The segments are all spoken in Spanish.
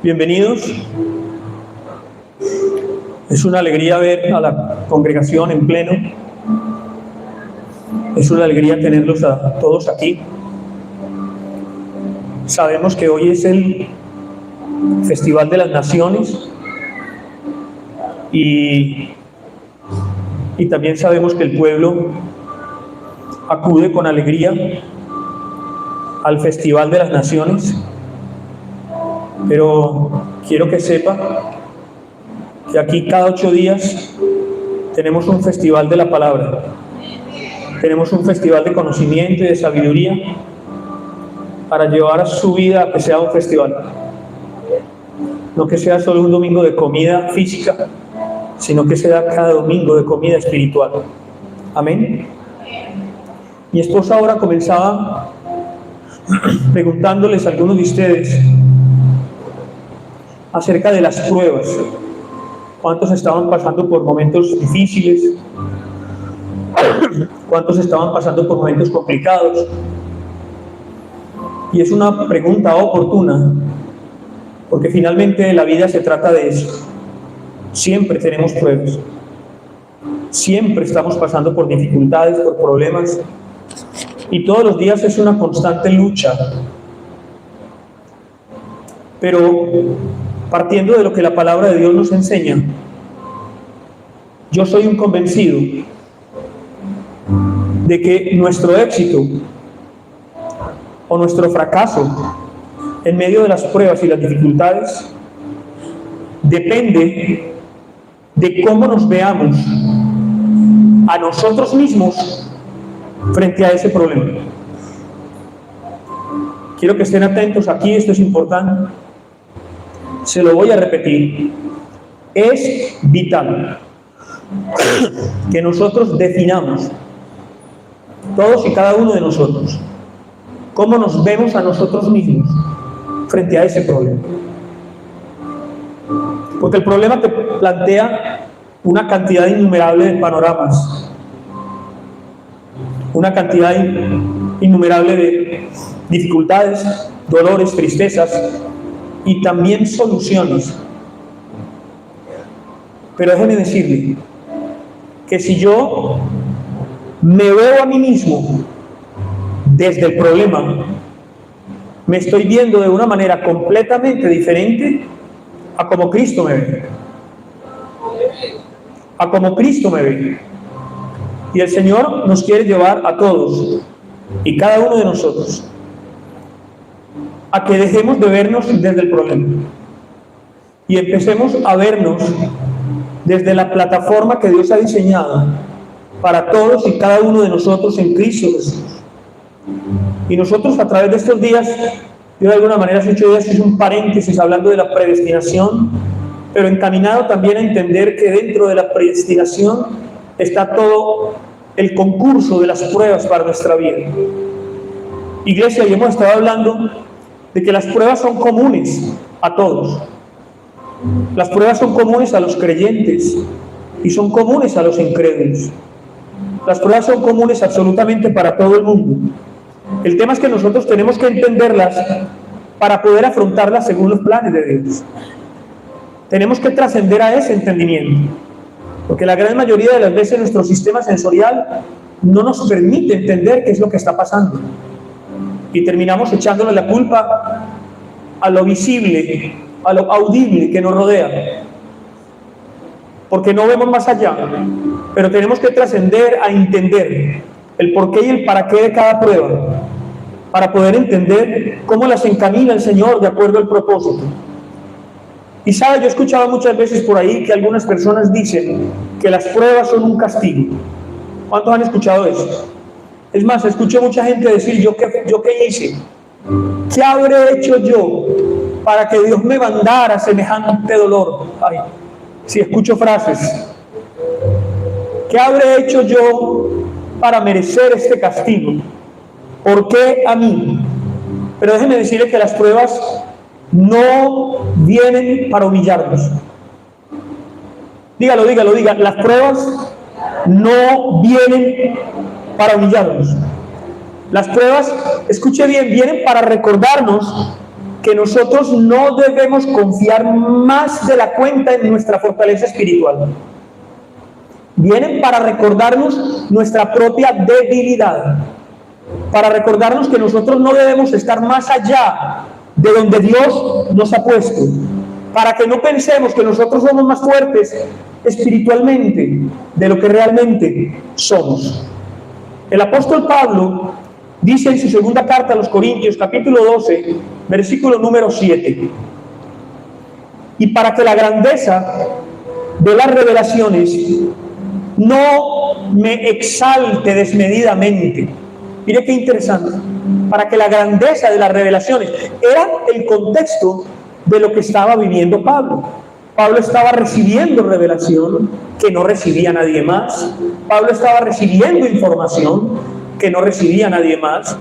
Bienvenidos. Es una alegría ver a la congregación en pleno. Es una alegría tenerlos a todos aquí. Sabemos que hoy es el Festival de las Naciones y también sabemos que el pueblo acude con alegría al Festival de las Naciones. Pero quiero que sepa que aquí cada 8 días tenemos un festival de la palabra. Tenemos un festival de conocimiento y de sabiduría para llevar a su vida a que sea un festival. No que sea solo un domingo de comida física, sino que sea cada domingo de comida espiritual. Amén. Mi esposa ahora comenzaba preguntándoles a algunos de ustedes acerca de las pruebas. ¿Cuántos estaban pasando por momentos difíciles? ¿Cuántos estaban pasando por momentos complicados? Y es una pregunta oportuna, porque finalmente la vida se trata de eso. Siempre tenemos pruebas. Siempre estamos pasando por dificultades, por problemas. Y todos los días es una constante lucha. Pero partiendo de lo que la palabra de Dios nos enseña, yo soy un convencido de que nuestro éxito o nuestro fracaso en medio de las pruebas y las dificultades depende de cómo nos veamos a nosotros mismos frente a ese problema. Quiero que estén atentos aquí, esto es importante. Se lo voy a repetir. Es vital que nosotros definamos, todos y cada uno de nosotros, cómo nos vemos a nosotros mismos frente a ese problema. Porque el problema te plantea una cantidad innumerable de panoramas, una cantidad innumerable de dificultades, dolores, tristezas y también soluciones. Pero déjeme decirle que si yo me veo a mí mismo desde el problema, me estoy viendo de una manera completamente diferente a como Cristo me ve. A como Cristo me ve. Y el Señor nos quiere llevar a todos y cada uno de nosotros a que dejemos de vernos desde el problema y empecemos a vernos desde la plataforma que Dios ha diseñado para todos y cada uno de nosotros en Cristo Jesús. Y nosotros a través de estos días, yo de alguna manera hace 8 días hice un paréntesis hablando de la predestinación, pero encaminado también a entender que dentro de la predestinación está todo el concurso de las pruebas para nuestra vida. Iglesia, y hemos estado hablando de que las pruebas son comunes a todos. Las pruebas son comunes a los creyentes y son comunes a los incrédulos. Las pruebas son comunes absolutamente para todo el mundo. El tema es que nosotros tenemos que entenderlas para poder afrontarlas según los planes de Dios. Tenemos que trascender a ese entendimiento, porque la gran mayoría de las veces nuestro sistema sensorial no nos permite entender qué es lo que está pasando. Y terminamos echándole la culpa a lo visible, a lo audible que nos rodea, porque no vemos más allá. Pero tenemos que trascender a entender el porqué y el para qué de cada prueba, para poder entender cómo las encamina el Señor de acuerdo al propósito. Y sabe, yo he escuchado muchas veces por ahí que algunas personas dicen que las pruebas son un castigo. ¿Cuántos han escuchado eso? Es más, escuché mucha gente decir, ¿yo qué hice? ¿Qué habré hecho yo para que Dios me mandara semejante dolor? Ay, si escucho frases. ¿Qué habré hecho yo para merecer este castigo? ¿Por qué a mí? Pero déjenme decirles que las pruebas no vienen para humillarnos. Dígalo. Las pruebas no vienen para humillarnos. Las pruebas, escuche bien, vienen para recordarnos que nosotros no debemos confiar más de la cuenta en nuestra fortaleza espiritual. Vienen para recordarnos nuestra propia debilidad, para recordarnos que nosotros no debemos estar más allá de donde Dios nos ha puesto, para que no pensemos que nosotros somos más fuertes espiritualmente de lo que realmente somos. El apóstol Pablo dice en su segunda carta a los Corintios, capítulo 12, versículo número 7, y para que la grandeza de las revelaciones no me exalte desmedidamente. Mire qué interesante. Para que la grandeza de las revelaciones era el contexto de lo que estaba viviendo Pablo. Pablo estaba recibiendo revelación que no recibía nadie más. Pablo estaba recibiendo información que no recibía nadie más.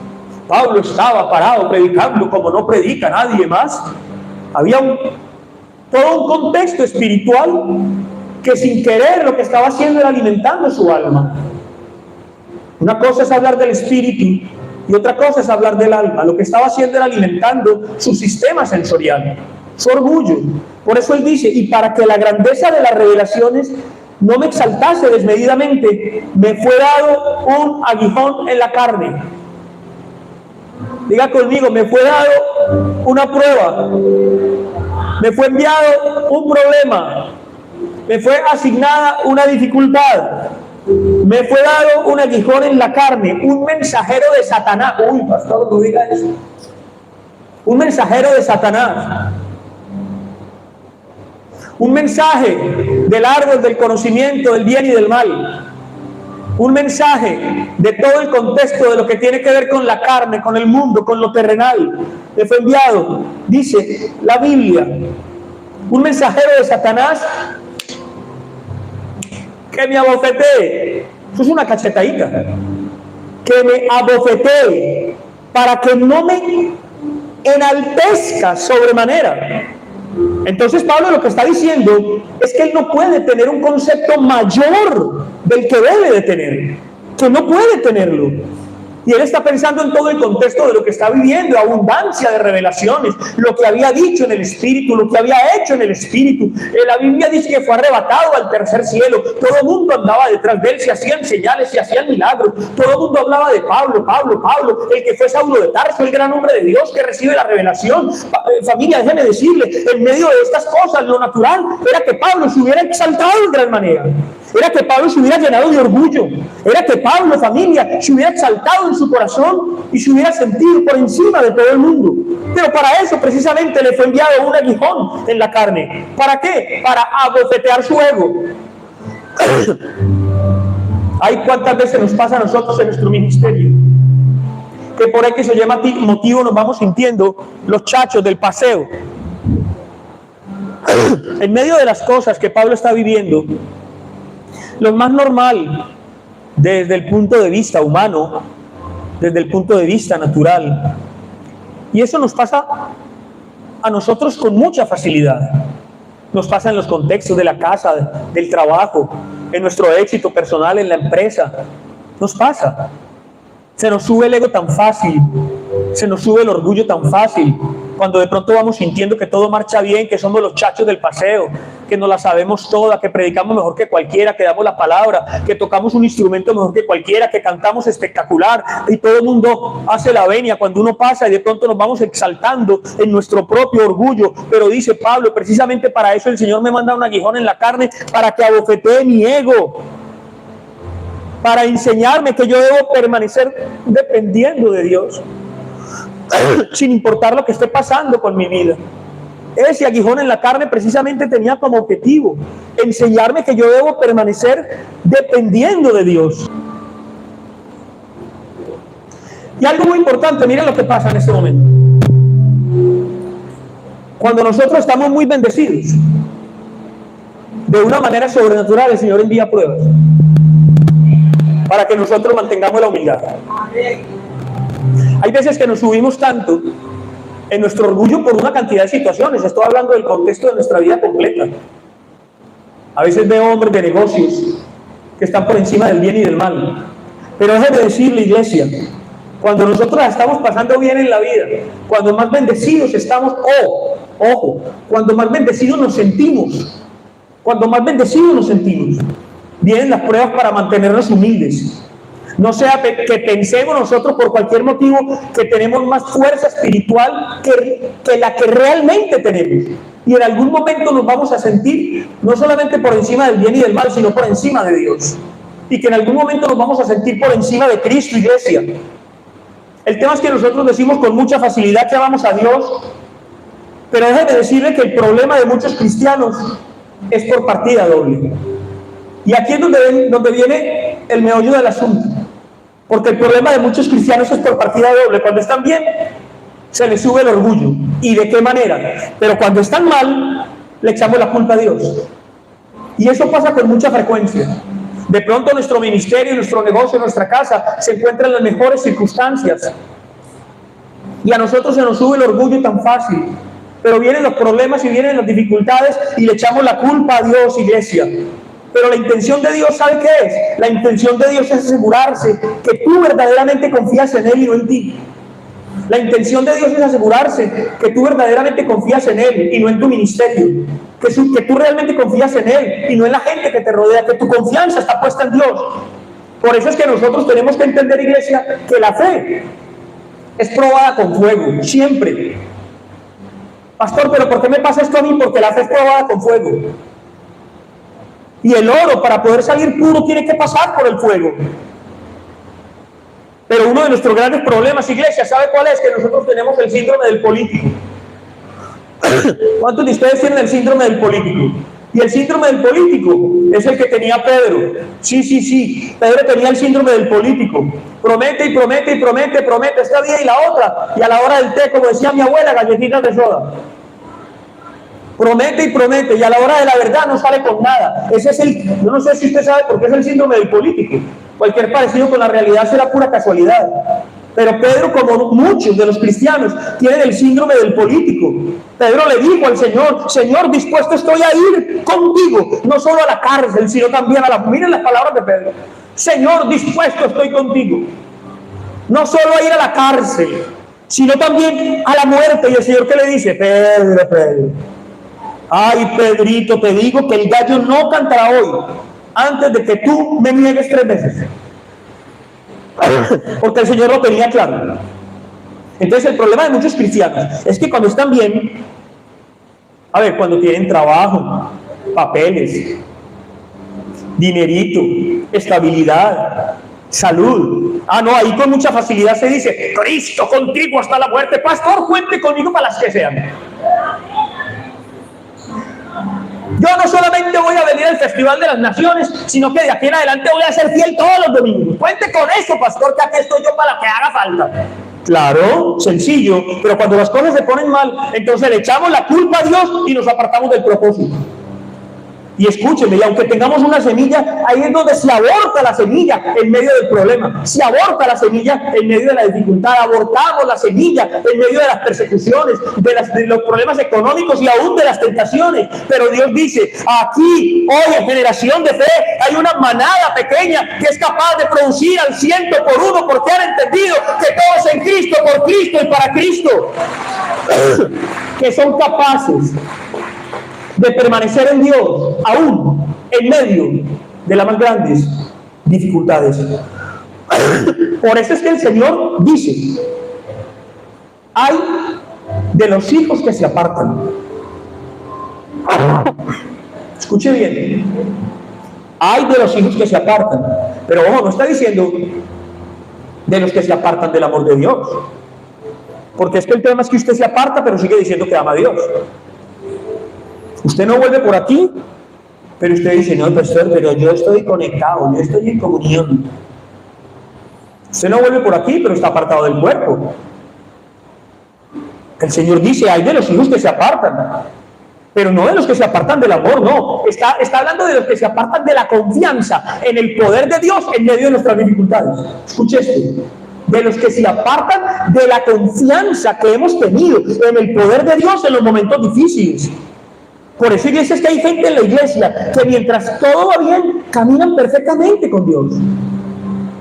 Pablo estaba parado predicando como no predica nadie más. Había todo un contexto espiritual que sin querer lo que estaba haciendo era alimentando su alma. Una cosa es hablar del espíritu y otra cosa es hablar del alma. Lo que estaba haciendo era alimentando su sistema sensorial, su orgullo. Por eso él dice, y para que la grandeza de las revelaciones no me exaltase desmedidamente, me fue dado un aguijón en la carne. Diga conmigo, me fue dado una prueba, me fue enviado un problema, me fue asignada una dificultad, me fue dado un aguijón en la carne, un mensajero de Satanás. Uy, pastor, no diga eso. Un mensajero de Satanás. Un mensaje del árbol del conocimiento del bien y del mal. Un mensaje de todo el contexto de lo que tiene que ver con la carne, con el mundo, con lo terrenal. Le fue enviado, dice la Biblia, un mensajero de Satanás que me abofetee. Eso es una cachetadita. Que me abofetee para que no me enaltezca sobremanera. Entonces Pablo lo que está diciendo es que él no puede tener un concepto mayor del que debe de tener, que no puede tenerlo. Y él está pensando en todo el contexto de lo que está viviendo, abundancia de revelaciones, lo que había dicho en el Espíritu, lo que había hecho en el Espíritu. La Biblia dice que fue arrebatado al tercer cielo. Todo el mundo andaba detrás de él, se hacían señales, se hacían milagros. Todo el mundo hablaba de Pablo, el que fue Saulo de Tarso, el gran hombre de Dios que recibe la revelación. Familia, déjeme decirle, en medio de estas cosas, lo natural era que Pablo se hubiera exaltado en gran manera. Era que Pablo se hubiera llenado de orgullo. Era que Pablo, familia, se hubiera exaltado en su corazón y se hubiera sentido por encima de todo el mundo. Pero para eso precisamente le fue enviado un aguijón en la carne. ¿Para qué? Para abofetear su ego. Ay, cuántas veces nos pasa a nosotros en nuestro ministerio, que por X o Y motivo nos vamos sintiendo los chachos del paseo. En medio de las cosas que Pablo está viviendo, lo más normal desde el punto de vista humano, desde el punto de vista natural, y eso nos pasa a nosotros con mucha facilidad. Nos pasa en los contextos de la casa, del trabajo, en nuestro éxito personal, en la empresa. Nos pasa. Se nos sube el ego tan fácil, se nos sube el orgullo tan fácil, cuando de pronto vamos sintiendo que todo marcha bien, que somos los chachos del paseo, que nos la sabemos toda, que predicamos mejor que cualquiera, que damos la palabra, que tocamos un instrumento mejor que cualquiera, que cantamos espectacular, y todo el mundo hace la venia cuando uno pasa, y de pronto nos vamos exaltando en nuestro propio orgullo. Pero dice Pablo, precisamente para eso el Señor me manda un aguijón en la carne, para que abofetee mi ego, para enseñarme que yo debo permanecer dependiendo de Dios, sin importar lo que esté pasando con mi vida. Ese aguijón en la carne precisamente tenía como objetivo enseñarme que yo debo permanecer dependiendo de Dios. Y algo muy importante, miren lo que pasa en este momento. Cuando nosotros estamos muy bendecidos, de una manera sobrenatural el Señor envía pruebas para que nosotros mantengamos la humildad. Hay veces que nos subimos tanto en nuestro orgullo por una cantidad de situaciones. Estoy hablando del contexto de nuestra vida completa. A veces veo hombres de negocios que están por encima del bien y del mal. Pero déjeme decirle, iglesia, Cuando nosotros la estamos pasando bien en la vida, cuando más bendecidos estamos, ojo, cuando más bendecidos nos sentimos, vienen las pruebas para mantenernos humildes. No sea que pensemos nosotros por cualquier motivo que tenemos más fuerza espiritual que la que realmente tenemos. Y en algún momento nos vamos a sentir no solamente por encima del bien y del mal, sino por encima de Dios. Y que en algún momento nos vamos a sentir por encima de Cristo, iglesia. El tema es que nosotros decimos con mucha facilidad que amamos a Dios, pero déjeme decirle que el problema de muchos cristianos es por partida doble. Y aquí es donde viene el meollo del asunto. Porque el problema de muchos cristianos es por partida doble. Cuando están bien, se les sube el orgullo. ¿Y de qué manera? Pero cuando están mal, le echamos la culpa a Dios. Y eso pasa con mucha frecuencia. De pronto nuestro ministerio, nuestro negocio, nuestra casa se encuentra en las mejores circunstancias. Y a nosotros se nos sube el orgullo tan fácil. Pero vienen los problemas y vienen las dificultades y le echamos la culpa a Dios, iglesia. Pero la intención de Dios, ¿sabe qué es? La intención de Dios es asegurarse que tú verdaderamente confías en Él y no en ti. La intención de Dios es asegurarse que tú verdaderamente confías en Él y no en tu ministerio. Que tú realmente confías en Él y no en la gente que te rodea. Que tu confianza está puesta en Dios. Por eso es que nosotros tenemos que entender, iglesia, que la fe es probada con fuego, siempre. Pastor, ¿pero por qué me pasa esto a mí? Porque la fe es probada con fuego. Y el oro, para poder salir puro, tiene que pasar por el fuego. Pero uno de nuestros grandes problemas, iglesia, ¿sabe cuál es? Que nosotros tenemos el síndrome del político. ¿Cuántos de ustedes tienen el síndrome del político? Y el síndrome del político es el que tenía Pedro. Sí. Pedro tenía el síndrome del político. Promete y promete esta día y la otra. Y a la hora del té, como decía mi abuela, galletitas de soda. Promete y a la hora de la verdad no sale con nada. Ese es yo no sé si usted sabe por qué es el síndrome del político. Cualquier parecido con la realidad será pura casualidad. Pero Pedro, como muchos de los cristianos, tienen el síndrome del político. Pedro le dijo al Señor: Señor, dispuesto estoy a ir contigo, no solo a la cárcel, sino también a la... Miren las palabras de Pedro. Señor, dispuesto estoy contigo, no solo a ir a la cárcel, sino también a la muerte. Y el Señor, ¿qué le dice? Pedro, ay, Pedrito, te digo que el gallo no cantará hoy antes de que tú me niegues 3 veces. Porque el Señor lo tenía claro. Entonces el problema de muchos cristianos es que cuando están bien, cuando tienen trabajo, papeles, dinerito, estabilidad, salud, ahí con mucha facilidad se dice: Cristo contigo hasta la muerte. Pastor, cuente conmigo para las que sean. Yo no solamente voy a venir al Festival de las Naciones, sino que de aquí en adelante voy a ser fiel todos los domingos. Cuente con eso, pastor, que aquí estoy yo para lo que haga falta. Claro, sencillo, pero cuando las cosas se ponen mal, entonces le echamos la culpa a Dios y nos apartamos del propósito. Y escúcheme, y aunque tengamos una semilla, ahí es donde se aborta la semilla en medio del problema. Se aborta la semilla en medio de la dificultad. Abortamos la semilla en medio de las persecuciones, de los problemas económicos y aún de las tentaciones. Pero Dios dice: aquí, hoy, en generación de fe, hay una manada pequeña que es capaz de producir al 100 por 1, porque han entendido que todo es en Cristo, por Cristo y para Cristo. Que son capaces de permanecer en Dios, aún en medio de las más grandes dificultades. Por eso es que el Señor dice: hay de los hijos que se apartan. Escuche bien. Hay de los hijos que se apartan. Pero ojo, no está diciendo de los que se apartan del amor de Dios. Porque es que el tema es que usted se aparta, pero sigue diciendo que ama a Dios. Usted no vuelve por aquí, pero usted dice: no, pastor, pero yo estoy conectado, yo estoy en comunión. Usted no vuelve por aquí, pero está apartado del cuerpo. El Señor dice: hay de los hijos que se apartan, pero no de los que se apartan del amor, no. Está hablando de los que se apartan de la confianza en el poder de Dios en medio de nuestras dificultades. Escuche esto: de los que se apartan de la confianza que hemos tenido en el poder de Dios en los momentos difíciles. Por eso, iglesia, es que hay gente en la iglesia que mientras todo va bien, caminan perfectamente con Dios.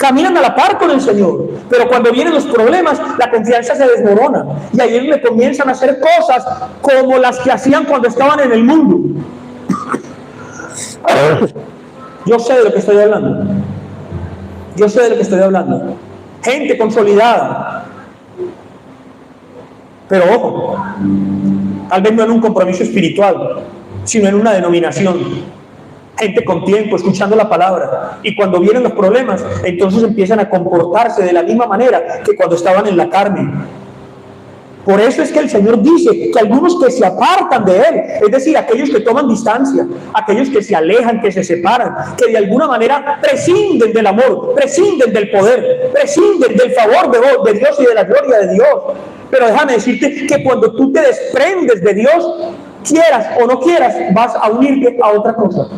caminan a la par con el Señor, pero cuando vienen los problemas, la confianza se desmorona, y ahí es donde comienzan a hacer cosas como las que hacían cuando estaban en el mundo. Yo sé de lo que estoy hablando. Yo sé de lo que estoy hablando. Gente consolidada. Pero ojo, tal vez no en un compromiso espiritual, sino en una denominación. Gente con tiempo, escuchando la palabra. Y cuando vienen los problemas, entonces empiezan a comportarse de la misma manera que cuando estaban en la carne. Por eso es que el Señor dice que algunos que se apartan de Él, es decir, aquellos que toman distancia, aquellos que se alejan, que se separan, que de alguna manera prescinden del amor, prescinden del poder, prescinden del favor de Dios y de la gloria de Dios. Pero déjame decirte que cuando tú te desprendes de Dios, quieras o no quieras, vas a unirte a otra cosa.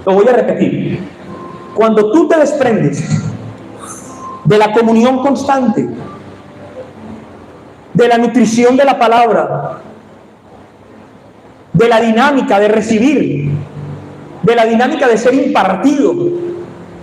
Lo voy a repetir. Cuando tú te desprendes de la comunión constante, de la nutrición de la palabra, de la dinámica de recibir, de la dinámica de ser impartido,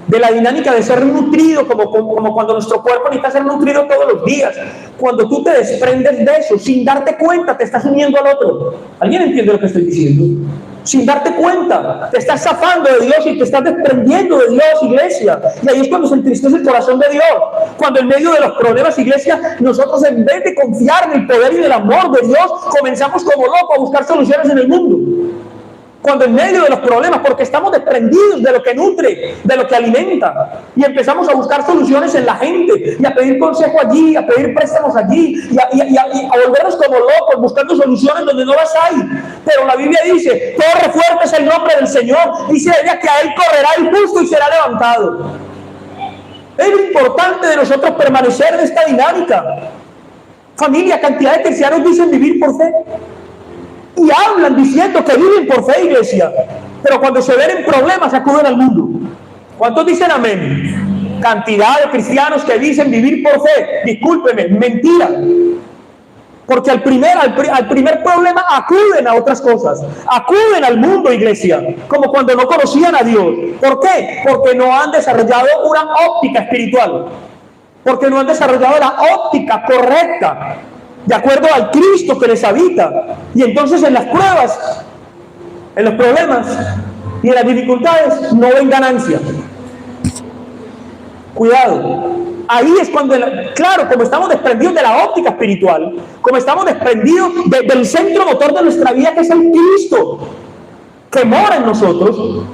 de la dinámica de ser nutrido, como cuando nuestro cuerpo necesita ser nutrido todos los días. Cuando tú te desprendes de eso, sin darte cuenta, te estás uniendo al otro. ¿Alguien entiende lo que estoy diciendo? Sin darte cuenta, te estás zafando de Dios y te estás desprendiendo de Dios, iglesia. Y ahí es cuando se entristece el corazón de Dios. Cuando en medio de los problemas, iglesia, nosotros en vez de confiar en el poder y el amor de Dios, comenzamos como locos a buscar soluciones en el mundo. Cuando en medio de los problemas, porque estamos desprendidos de lo que nutre, de lo que alimenta, y empezamos a buscar soluciones en la gente, y a pedir consejo allí, a pedir préstamos allí, y a volvernos como locos, buscando soluciones donde no las hay. Pero la Biblia dice, corre fuerte es el nombre del Señor, dice ella que a Él correrá el justo y será levantado. Es lo importante de nosotros permanecer en esta dinámica. Familia, cantidad de cristianos dicen vivir por fe. Y hablan diciendo que viven por fe, iglesia, pero cuando se ven en problemas acuden al mundo. ¿Cuántos dicen amén? Cantidad de cristianos que dicen vivir por fe. Discúlpeme, mentira. Porque al primer problema acuden a otras cosas, acuden al mundo, iglesia, como cuando no conocían a Dios. ¿Por qué? Porque no han desarrollado una óptica espiritual, porque no han desarrollado la óptica correcta, de acuerdo al Cristo que les habita. Y entonces en las pruebas, en los problemas y en las dificultades no ven ganancia. Cuidado. Ahí es cuando, claro, como estamos desprendidos de la óptica espiritual, como estamos desprendidos del centro motor de nuestra vida, que es el Cristo, que mora en nosotros,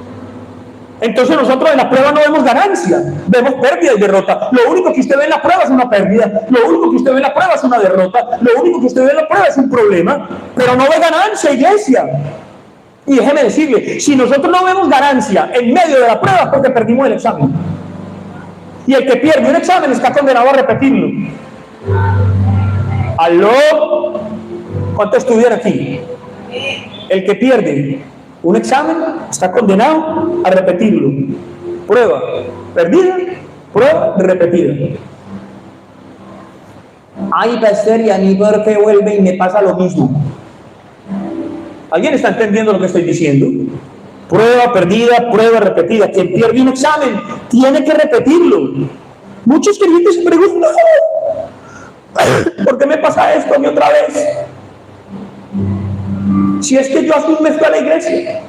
entonces nosotros en la prueba no vemos ganancia, vemos pérdida y derrota. Lo único que usted ve en la prueba es una pérdida, lo único que usted ve en la prueba es una derrota, lo único que usted ve en la prueba es un problema, pero no ve ganancia, iglesia. Y déjeme decirle, si nosotros no vemos ganancia en medio de la prueba es porque perdimos el examen. Y el que pierde un examen está condenado a repetirlo. ¿Aló? ¿Cuánto estudian aquí? El que pierde un examen está condenado a repetirlo. Prueba perdida, prueba repetida. Ay, pastor, y a mí por qué vuelve y me pasa lo mismo. ¿Alguien está entendiendo lo que estoy diciendo? Prueba perdida, prueba repetida. Quien pierde un examen tiene que repetirlo. Muchos creyentes se preguntan, ¿por qué me pasa esto a mí otra vez? Si es que yo hace un mes fui a la iglesia.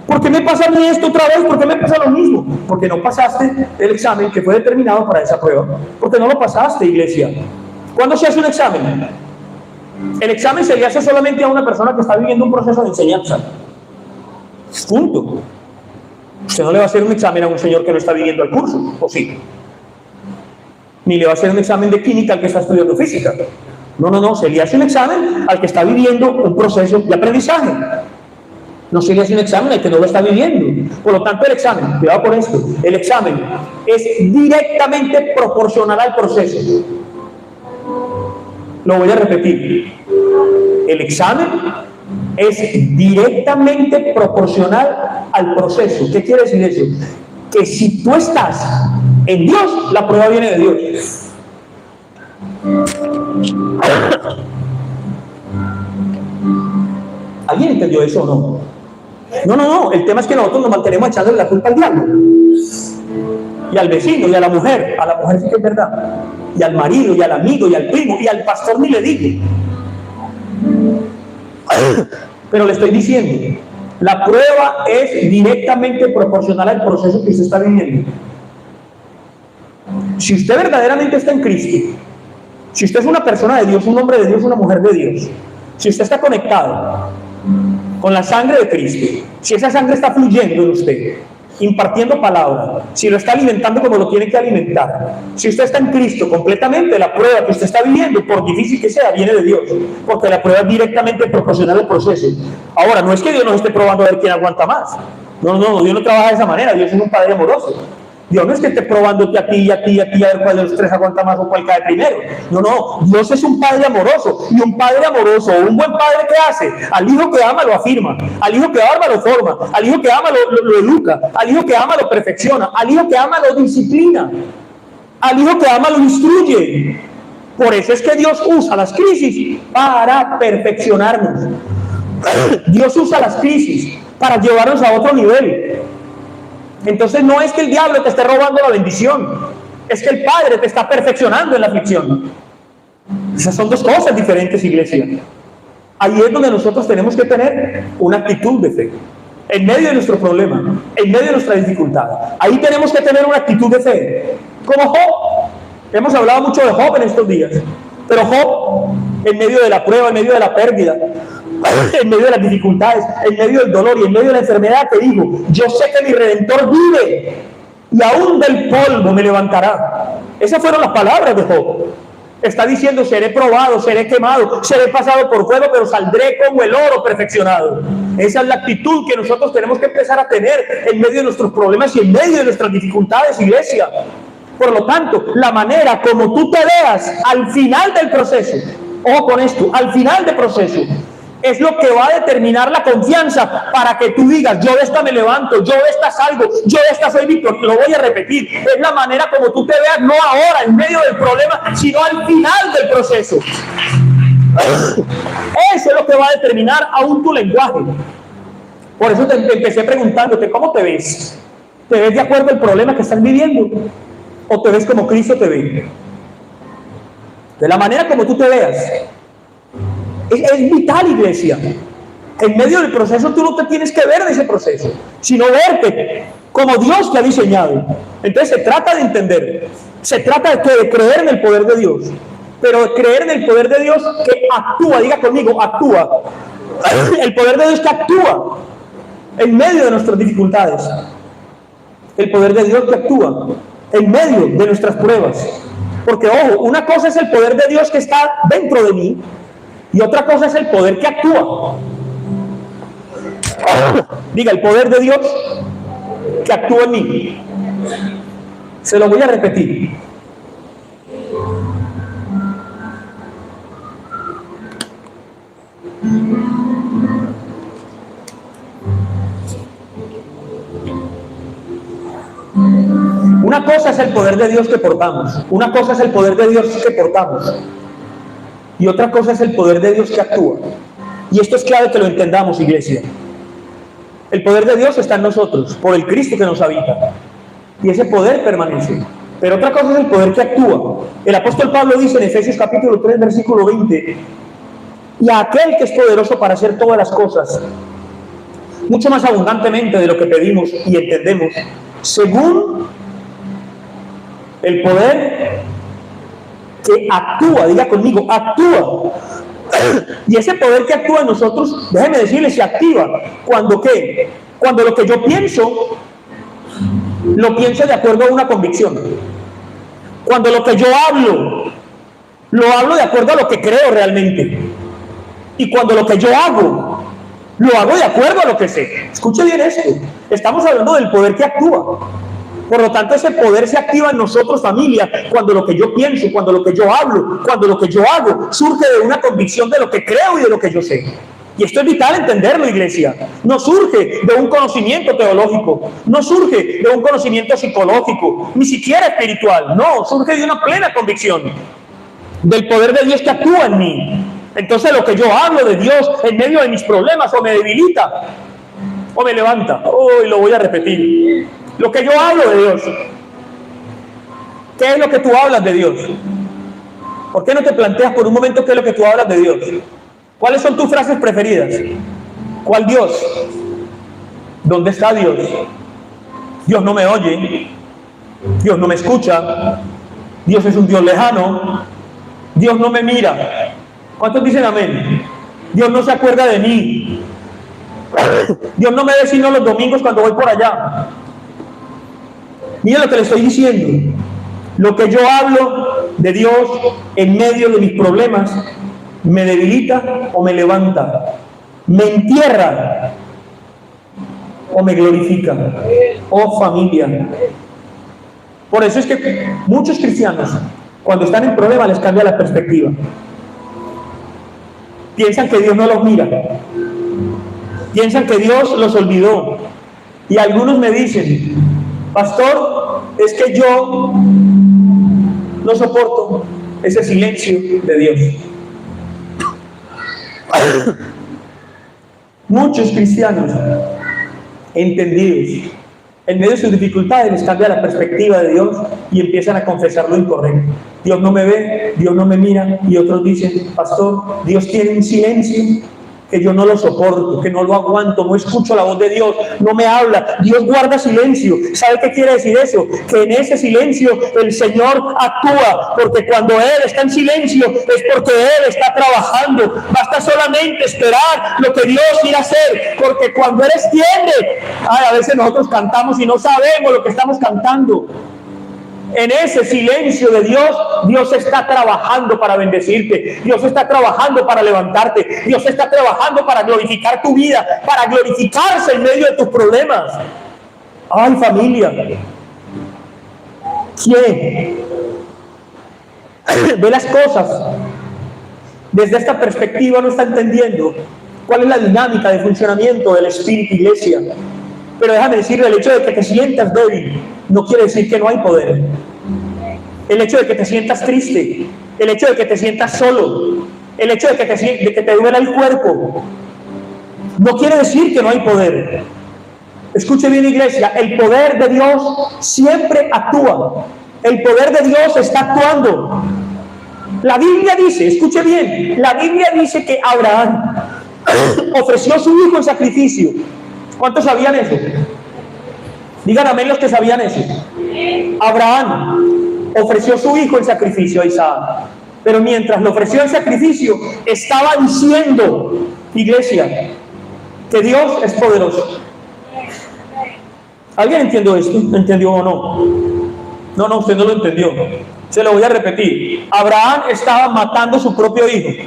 ¿Por qué me pasa a mí esto otra vez? ¿Por qué me pasa lo mismo? Porque no pasaste el examen que fue determinado para esa prueba. Porque no lo pasaste, iglesia. ¿Cuándo se hace un examen? El examen se le hace solamente a una persona que está viviendo un proceso de enseñanza. Punto. Usted no le va a hacer un examen a un señor que no está viviendo el curso, ¿o sí? Ni le va a hacer un examen de química al que está estudiando física. No, se le hace un examen al que está viviendo un proceso de aprendizaje. No se le hace un examen al que no lo está viviendo. Por lo tanto, el examen, cuidado con esto, el examen es directamente proporcional al proceso. Lo voy a repetir. El examen es directamente proporcional al proceso. ¿Qué quiere decir eso? Que si tú estás en Dios, la prueba viene de Dios. ¿Alguien entendió eso o no? No. El tema es que nosotros nos mantenemos echándole la culpa al diablo. y al vecino, y a la mujer sí que es verdad, y al marido, y al amigo, y al primo, y al pastor ni le digo. Pero le estoy diciendo, la prueba es directamente proporcional al proceso que usted está viviendo. Si usted verdaderamente está en Cristo, si usted es una persona de Dios, un hombre de Dios, una mujer de Dios, si usted está conectado con la sangre de Cristo, si esa sangre está fluyendo en usted, impartiendo palabra, si lo está alimentando como lo tiene que alimentar, si usted está en Cristo completamente, la prueba que usted está viviendo, por difícil que sea, viene de Dios, porque la prueba es directamente proporcional al proceso. Ahora, no es que Dios nos esté probando a ver quién aguanta más. No, Dios no trabaja de esa manera. Dios es un Padre amoroso. Dios no es que esté probándote a ti y a ti y a ti a ver cuál de los tres aguanta más o cuál cae primero. No, Dios es un Padre amoroso, y un Padre amoroso, un buen padre, ¿qué hace? Al hijo que ama lo afirma, al hijo que ama lo forma, al hijo que ama lo educa, al hijo que ama lo perfecciona, al hijo que ama lo disciplina, al hijo que ama lo instruye. Por eso es que Dios usa las crisis para perfeccionarnos. Dios usa las crisis para llevarnos a otro nivel. Entonces no es que el diablo te esté robando la bendición, es que el Padre te está perfeccionando en la aflicción. Esas son dos cosas diferentes, iglesia. Ahí es donde nosotros tenemos que tener una actitud de fe. En medio de nuestro problema, en medio de nuestra dificultad, ahí tenemos que tener una actitud de fe. Como Job. Hemos hablado mucho de Job en estos días, pero Job, en medio de la prueba, en medio de la pérdida, en medio de las dificultades, en medio del dolor y en medio de la enfermedad, te digo, yo sé que mi Redentor vive y aún del polvo me levantará. Esas fueron las palabras de Job. Está diciendo, seré probado, seré quemado, seré pasado por fuego, pero saldré como el oro perfeccionado. Esa es la actitud que nosotros tenemos que empezar a tener en medio de nuestros problemas y en medio de nuestras dificultades, iglesia. Por lo tanto, la manera como tú te veas al final del proceso, ojo con esto, al final del proceso, es lo que va a determinar la confianza para que tú digas, yo de esta me levanto, yo de esta salgo, yo de esta soy victorioso. Lo voy a repetir, es la manera como tú te veas, no ahora en medio del problema, sino al final del proceso. Eso es lo que va a determinar aún tu lenguaje. Por eso te empecé preguntándote, ¿cómo te ves? ¿Te ves de acuerdo al problema que estás viviendo? ¿O te ves como Cristo te ve? De la manera como tú te veas. Es vital, iglesia. En medio del proceso tú no te tienes que ver de ese proceso, sino verte como Dios te ha diseñado. Entonces se trata de entender, se trata de creer en el poder de Dios, pero creer en el poder de Dios que actúa, diga conmigo, actúa. El poder de Dios que actúa en medio de nuestras dificultades. El poder de Dios que actúa en medio de nuestras pruebas. Porque, ojo, una cosa es el poder de Dios que está dentro de mí, y otra cosa es el poder que actúa. Diga, el poder de Dios que actúa en mí. Se lo voy a repetir. Una cosa es el poder de Dios que portamos. Una cosa es el poder de Dios que portamos. Y otra cosa es el poder de Dios que actúa. Y esto es clave que lo entendamos, iglesia. El poder de Dios está en nosotros, por el Cristo que nos habita. Y ese poder permanece. Pero otra cosa es el poder que actúa. El apóstol Pablo dice en Efesios capítulo 3, versículo 20, y a aquel que es poderoso para hacer todas las cosas, mucho más abundantemente de lo que pedimos y entendemos, según el poder que actúa, diga conmigo, actúa. Y ese poder que actúa en nosotros, déjeme decirle, se activa cuando ¿qué? Cuando lo que yo pienso, lo pienso de acuerdo a una convicción. Cuando lo que yo hablo, lo hablo de acuerdo a lo que creo realmente. Y cuando lo que yo hago, lo hago de acuerdo a lo que sé. Escuche bien esto. Estamos hablando del poder que actúa. Por lo tanto, ese poder se activa en nosotros, familia, cuando lo que yo pienso, cuando lo que yo hablo, cuando lo que yo hago, surge de una convicción de lo que creo y de lo que yo sé. Y esto es vital entenderlo, iglesia. No surge de un conocimiento teológico, no surge de un conocimiento psicológico, ni siquiera espiritual. No, surge de una plena convicción del poder de Dios que actúa en mí. Entonces, lo que yo hablo de Dios en medio de mis problemas o me debilita o me levanta. Hoy lo voy a repetir. Lo que yo hablo de Dios. ¿Qué es lo que tú hablas de Dios? ¿Por qué no te planteas por un momento qué es lo que tú hablas de Dios? ¿Cuáles son tus frases preferidas? ¿Cuál Dios? ¿Dónde está Dios? Dios no me oye. Dios no me escucha. Dios es un Dios lejano. Dios no me mira. ¿Cuántos dicen amén? Dios no se acuerda de mí. Dios no me ve sino los domingos cuando voy por allá. Mira lo que le estoy diciendo. Lo que yo hablo de Dios en medio de mis problemas me debilita o me levanta, me entierra o me glorifica. Oh familia. Por eso es que muchos cristianos, cuando están en problemas, les cambia la perspectiva. Piensan que Dios no los mira. Piensan que Dios los olvidó. Y algunos me dicen, pastor, es que yo no soporto ese silencio de Dios. Muchos cristianos entendidos, en medio de sus dificultades, les cambia la perspectiva de Dios y empiezan a confesar lo incorrecto. Dios no me ve, Dios no me mira, y otros dicen, pastor, Dios tiene un silencio que yo no lo soporto, que no lo aguanto, no escucho la voz de Dios, no me habla, Dios guarda silencio. ¿Sabe qué quiere decir eso? Que en ese silencio el Señor actúa, porque cuando Él está en silencio es porque Él está trabajando. Basta solamente esperar lo que Dios quiere hacer, porque cuando Él extiende, a veces nosotros cantamos y no sabemos lo que estamos cantando. En ese silencio de Dios, Dios está trabajando para bendecirte. Dios está trabajando para levantarte. Dios está trabajando para glorificar tu vida, para glorificarse en medio de tus problemas. Ay, familia. ¿Quién ve las cosas desde esta perspectiva no está entendiendo cuál es la dinámica de funcionamiento del Espíritu Iglesia? Pero déjame decirle, el hecho de que te sientas débil no quiere decir que no hay poder. El hecho de que te sientas triste, el hecho de que te sientas solo, el hecho de que te duela el cuerpo, no quiere decir que no hay poder. Escuche bien, iglesia, el poder de Dios siempre actúa. El poder de Dios está actuando. La Biblia dice, escuche bien, la Biblia dice que Abraham ofreció a su hijo en sacrificio. ¿Cuántos sabían eso? Digan amén los que sabían eso. Abraham ofreció a su hijo en sacrificio a Isaac. Pero mientras lo ofreció en sacrificio, estaba diciendo, iglesia, que Dios es poderoso. ¿Alguien entendió esto? ¿Entendió o no? No, usted no lo entendió. Se lo voy a repetir. Abraham estaba matando a su propio hijo.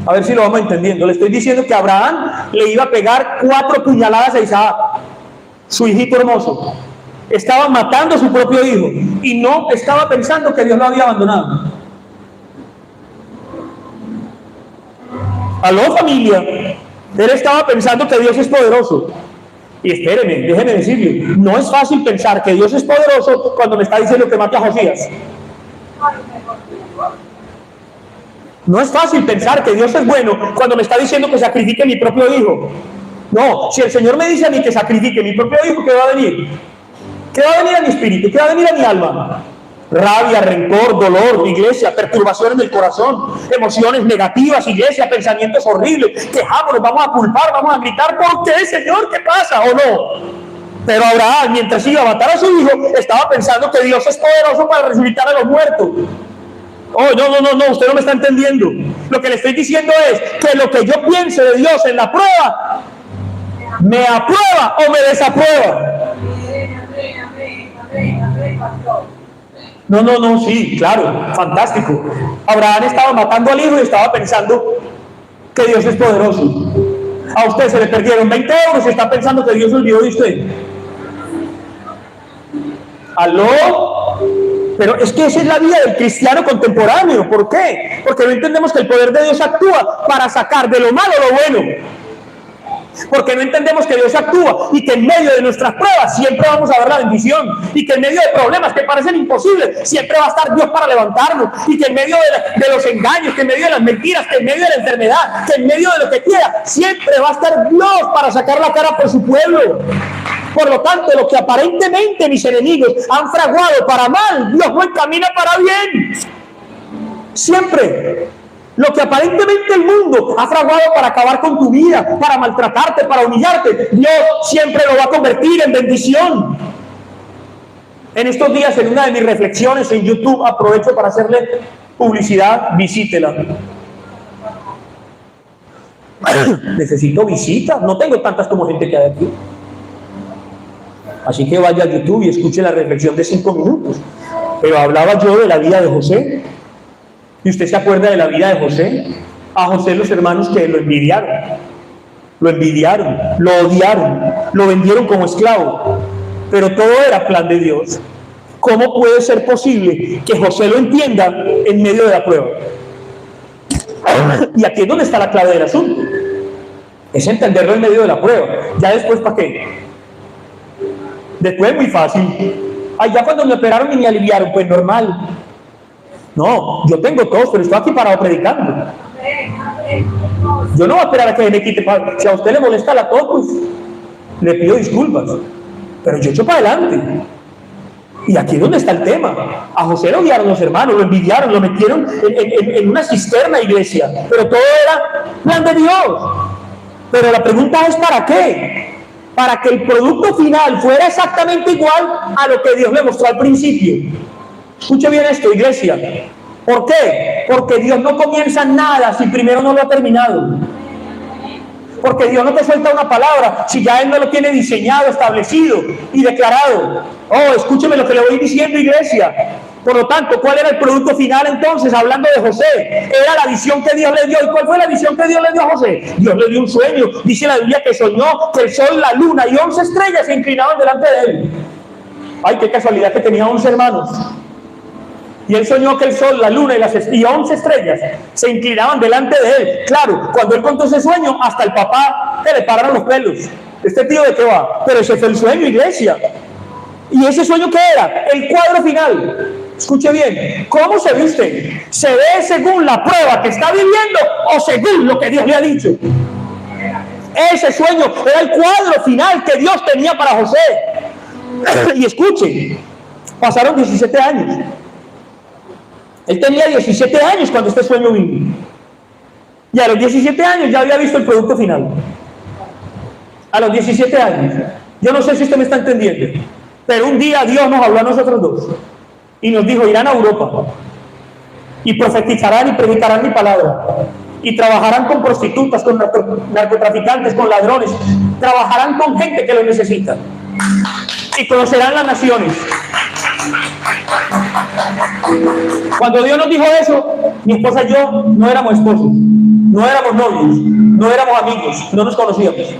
A ver si lo vamos entendiendo. Le estoy diciendo que Abraham le iba a pegar 4 puñaladas a Isaac, su hijito hermoso. Estaba matando a su propio hijo y no estaba pensando que Dios lo había abandonado. ¿Aló, familia? Él estaba pensando que Dios es poderoso. Y espéreme, déjeme decirle, no es fácil pensar que Dios es poderoso cuando me está diciendo que mate a Josías. No es fácil pensar que Dios es bueno cuando me está diciendo que sacrifique a mi propio hijo. No, si el Señor me dice a mí que sacrifique a mi propio hijo, ¿qué va a venir? ¿Qué va a venir a mi espíritu? ¿Qué va a venir a mi alma? Rabia, rencor, dolor, iglesia, perturbaciones del corazón, emociones negativas, iglesia, pensamientos horribles, quejámonos, vamos a culpar, vamos a gritar, ¿por qué, Señor? ¿Qué pasa? ¿O no? Pero Abraham, mientras iba a matar a su hijo, estaba pensando que Dios es poderoso para resucitar a los muertos. Oh, no, usted no me está entendiendo. Lo que le estoy diciendo es que lo que yo piense de Dios en la prueba, ¿me aprueba o me desaprueba? No, sí, claro, fantástico. Abraham estaba matando al hijo y estaba pensando que Dios es poderoso. A usted se le perdieron 20 euros y está pensando que Dios se olvidó de usted. ¿Aló? Pero es que esa es la vida del cristiano contemporáneo. ¿Por qué? Porque no entendemos que el poder de Dios actúa para sacar de lo malo lo bueno. Porque no entendemos que Dios actúa y que en medio de nuestras pruebas siempre vamos a ver la bendición, y que en medio de problemas que parecen imposibles siempre va a estar Dios para levantarnos, y que en medio de los engaños, que en medio de las mentiras, que en medio de la enfermedad, que en medio de lo que quiera, siempre va a estar Dios para sacar la cara por su pueblo. Por lo tanto, lo que aparentemente mis enemigos han fraguado para mal, Dios lo encamina para bien. Siempre. Lo que aparentemente el mundo ha fraguado para acabar con tu vida, para maltratarte, para humillarte, Dios siempre lo va a convertir en bendición. En estos días, en una de mis reflexiones en YouTube, aprovecho para hacerle publicidad, visítela. Necesito visitas, no tengo tantas como gente que hay aquí. Así que vaya a YouTube y escuche la reflexión de 5 minutos. Pero hablaba yo de la vida de José. ¿Y usted se acuerda de la vida de José? A José los hermanos que lo envidiaron, lo odiaron, lo vendieron como esclavo. Pero todo era plan de Dios. ¿Cómo puede ser posible que José lo entienda en medio de la prueba? Y aquí es donde está la clave del asunto. Es entenderlo en medio de la prueba. Ya después, ¿para qué? Después es muy fácil. Ay, ya cuando me operaron y me aliviaron, pues normal. No, yo tengo tos, pero estoy aquí parado predicando. Yo no voy a esperar a que me quite. Si a usted le molesta la tos, pues le pido disculpas. Pero yo echo para adelante. Y aquí es donde está el tema. A José lo odiaron los hermanos, lo envidiaron, lo metieron en una cisterna, iglesia. Pero todo era plan de Dios. Pero la pregunta es ¿para qué? Para que el producto final fuera exactamente igual a lo que Dios le mostró al principio. Escuche bien esto, iglesia. ¿Por qué? Porque Dios no comienza nada si primero no lo ha terminado. Porque Dios no te suelta una palabra si ya Él no lo tiene diseñado, establecido y declarado. Oh, escúcheme lo que le voy diciendo, iglesia. Por lo tanto, ¿cuál era el producto final entonces? Hablando de José, era la visión que Dios le dio. ¿Y cuál fue la visión que Dios le dio a José? Dios le dio un sueño. Dice la Biblia que soñó que el sol, la luna y 11 estrellas se inclinaban delante de él. Ay, qué casualidad que tenía 11 hermanos. Y él soñó que el sol, la luna y 11 estrellas se inclinaban delante de él. Claro, cuando él contó ese sueño, hasta el papá se le pararon los pelos. ¿Este tío de qué va? Pero ese fue el sueño, iglesia. ¿Y ese sueño qué era? El cuadro final. Escuche bien, ¿cómo se viste? ¿Se ve según la prueba que está viviendo o según lo que Dios le ha dicho? Ese sueño era el cuadro final que Dios tenía para José. Y escuche, pasaron 17 años. Él tenía 17 años cuando este sueño vino. Y a los 17 años ya había visto el producto final. A los 17 años. Yo no sé si usted me está entendiendo. Pero un día Dios nos habló a nosotros dos. Y nos dijo, irán a Europa. Y profetizarán y predicarán mi palabra. Y trabajarán con prostitutas, con narcotraficantes, con ladrones. Trabajarán con gente que lo necesita. Y conocerán las naciones. Cuando Dios nos dijo eso, mi esposa y yo no éramos esposos, no éramos novios, no éramos amigos, no nos conocíamos.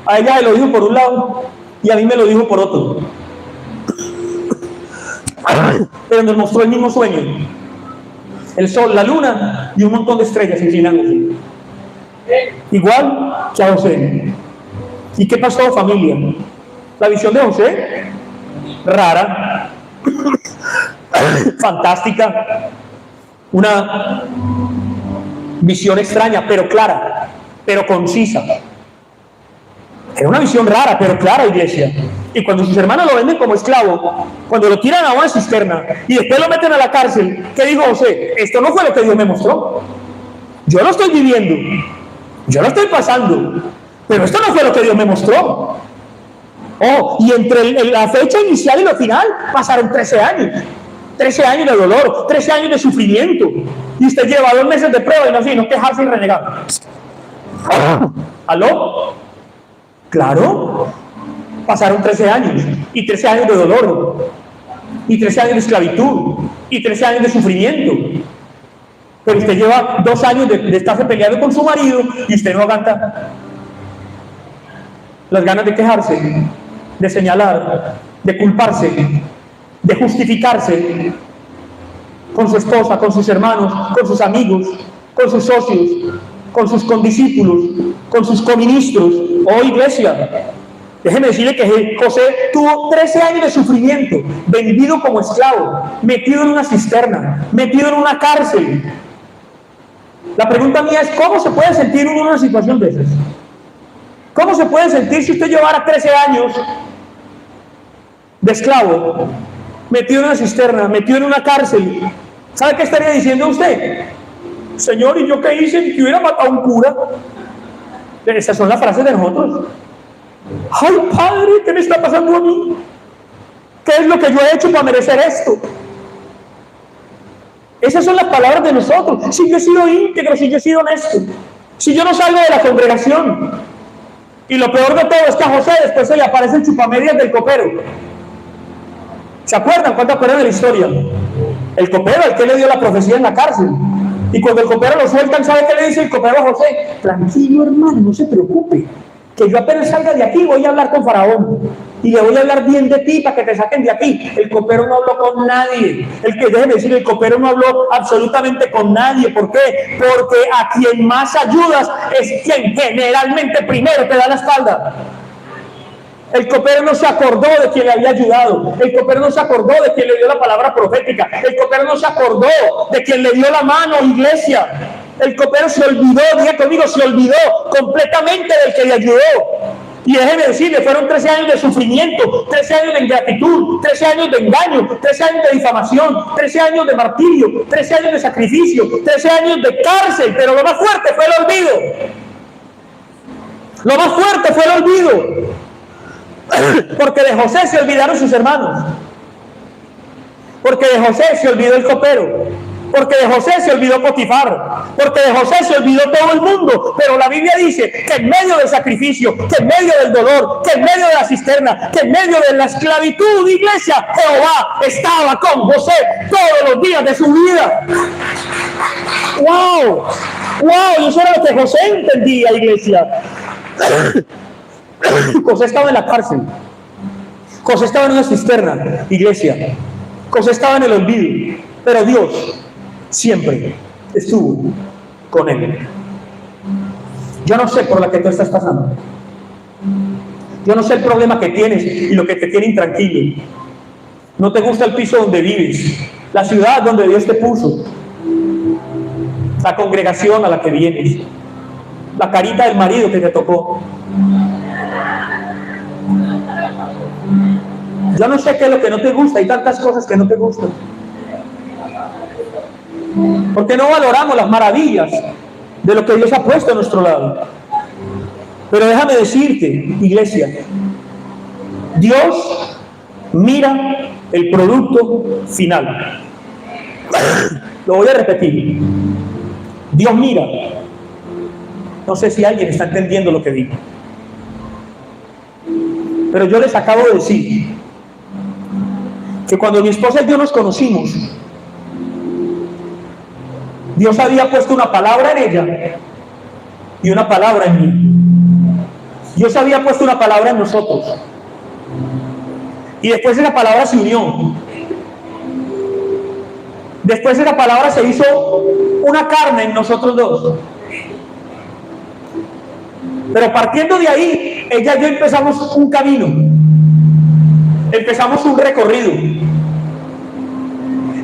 A ella se lo dijo por un lado y a mí me lo dijo por otro. Pero nos mostró el mismo sueño: el sol, la luna y un montón de estrellas inclinándose. Igual que a José. ¿Y qué pasó, familia? La visión de José, rara, fantástica, una visión extraña, pero clara, pero concisa. Era una visión rara, pero clara, iglesia. Y cuando sus hermanos lo venden como esclavo, cuando lo tiran a una cisterna y después lo meten a la cárcel, ¿qué dijo José? Esto no fue lo que Dios me mostró. Yo lo estoy viviendo, yo lo estoy pasando, pero esto no fue lo que Dios me mostró. Oh, y entre la fecha inicial y lo final pasaron 13 años. 13 años de dolor, 13 años de sufrimiento. Y usted lleva 2 meses de prueba y no, sino quejarse y renegar. ¿Aló? Claro. Pasaron 13 años. Y 13 años de dolor. Y 13 años de esclavitud. Y 13 años de sufrimiento. Pero usted lleva 2 años de estarse peleando con su marido y usted no aguanta las ganas de quejarse, de señalar, de culparse, de justificarse con su esposa, con sus hermanos, con sus amigos, con sus socios. con sus condiscípulos, con sus coministros. Oh, iglesia, déjeme decirle que José tuvo 13 años de sufrimiento, vendido como esclavo, metido en una cisterna, metido en una cárcel. La pregunta mía es, ¿cómo se puede sentir uno en una situación de esas? ¿Cómo se puede sentir si usted llevara 13 años de esclavo, metido en una cisterna, metido en una cárcel? ¿Sabe qué estaría diciendo usted? Señor, ¿y yo qué hice? ¿Que hubiera matado a un cura? Esas son las frases de nosotros. ¡Ay, Padre! ¿Qué me está pasando a mí? ¿Qué es lo que yo he hecho para merecer esto? Esas son las palabras de nosotros. Si yo he sido íntegro, si yo he sido honesto, si yo no salgo de la congregación. Y lo peor de todo es que a José después se le aparece el chupamedias del copero. ¿Se acuerdan? ¿Cuánto acuerdan de la historia? El copero, el que le dio la profecía en la cárcel. Y cuando el copero lo sueltan, ¿sabe qué le dice el copero a José? Tranquilo, hermano, no se preocupe, que yo apenas salga de aquí voy a hablar con Faraón y le voy a hablar bien de ti para que te saquen de aquí. El copero no habló con nadie. Déjeme decir, el copero no habló absolutamente con nadie. ¿Por qué? Porque a quien más ayudas es quien generalmente primero te da la espalda. El copero no se acordó de quien le había ayudado. El copero no se acordó de quien le dio la palabra profética. El copero no se acordó de quien le dio la mano, iglesia. El copero se olvidó, diga conmigo, se olvidó completamente del que le ayudó. Y déjeme decirle, fueron 13 años de sufrimiento, 13 años de ingratitud, 13 años de engaño, 13 años de difamación, 13 años de martirio, 13 años de sacrificio, 13 años de cárcel. Pero lo más fuerte fue el olvido. Lo más fuerte fue el olvido. Porque de José se olvidaron sus hermanos. Porque de José se olvidó el copero. Porque de José se olvidó Potifar. Porque de José se olvidó todo el mundo. Pero la Biblia dice que en medio del sacrificio, que en medio del dolor, que en medio de la cisterna, que en medio de la esclavitud, iglesia, Jehová estaba con José todos los días de su vida. ¡Wow! ¡Wow! Eso era lo que José entendía, iglesia. José estaba en la cárcel. José estaba en una cisterna, iglesia. José estaba en el olvido. Pero Dios siempre estuvo con él. Yo no sé por la que tú estás pasando. Yo no sé el problema que tienes y lo que te tiene intranquilo. No te gusta el piso donde vives, la ciudad donde Dios te puso, la congregación a la que vienes, la carita del marido que te tocó. Yo no sé qué es lo que no te gusta. Hay tantas cosas que no te gustan. Porque no valoramos las maravillas de lo que Dios ha puesto a nuestro lado. Pero déjame decirte, iglesia, Dios mira el producto final. Lo voy a repetir. Dios mira. No sé si alguien está entendiendo lo que digo. Pero yo les acabo de decir que cuando mi esposa y yo nos conocimos, Dios había puesto una palabra en ella y una palabra en mí. Dios había puesto una palabra en nosotros. Y después esa palabra se unió. Después esa palabra se hizo una carne en nosotros dos. Pero partiendo de ahí, ella y yo empezamos un camino. Empezamos un recorrido.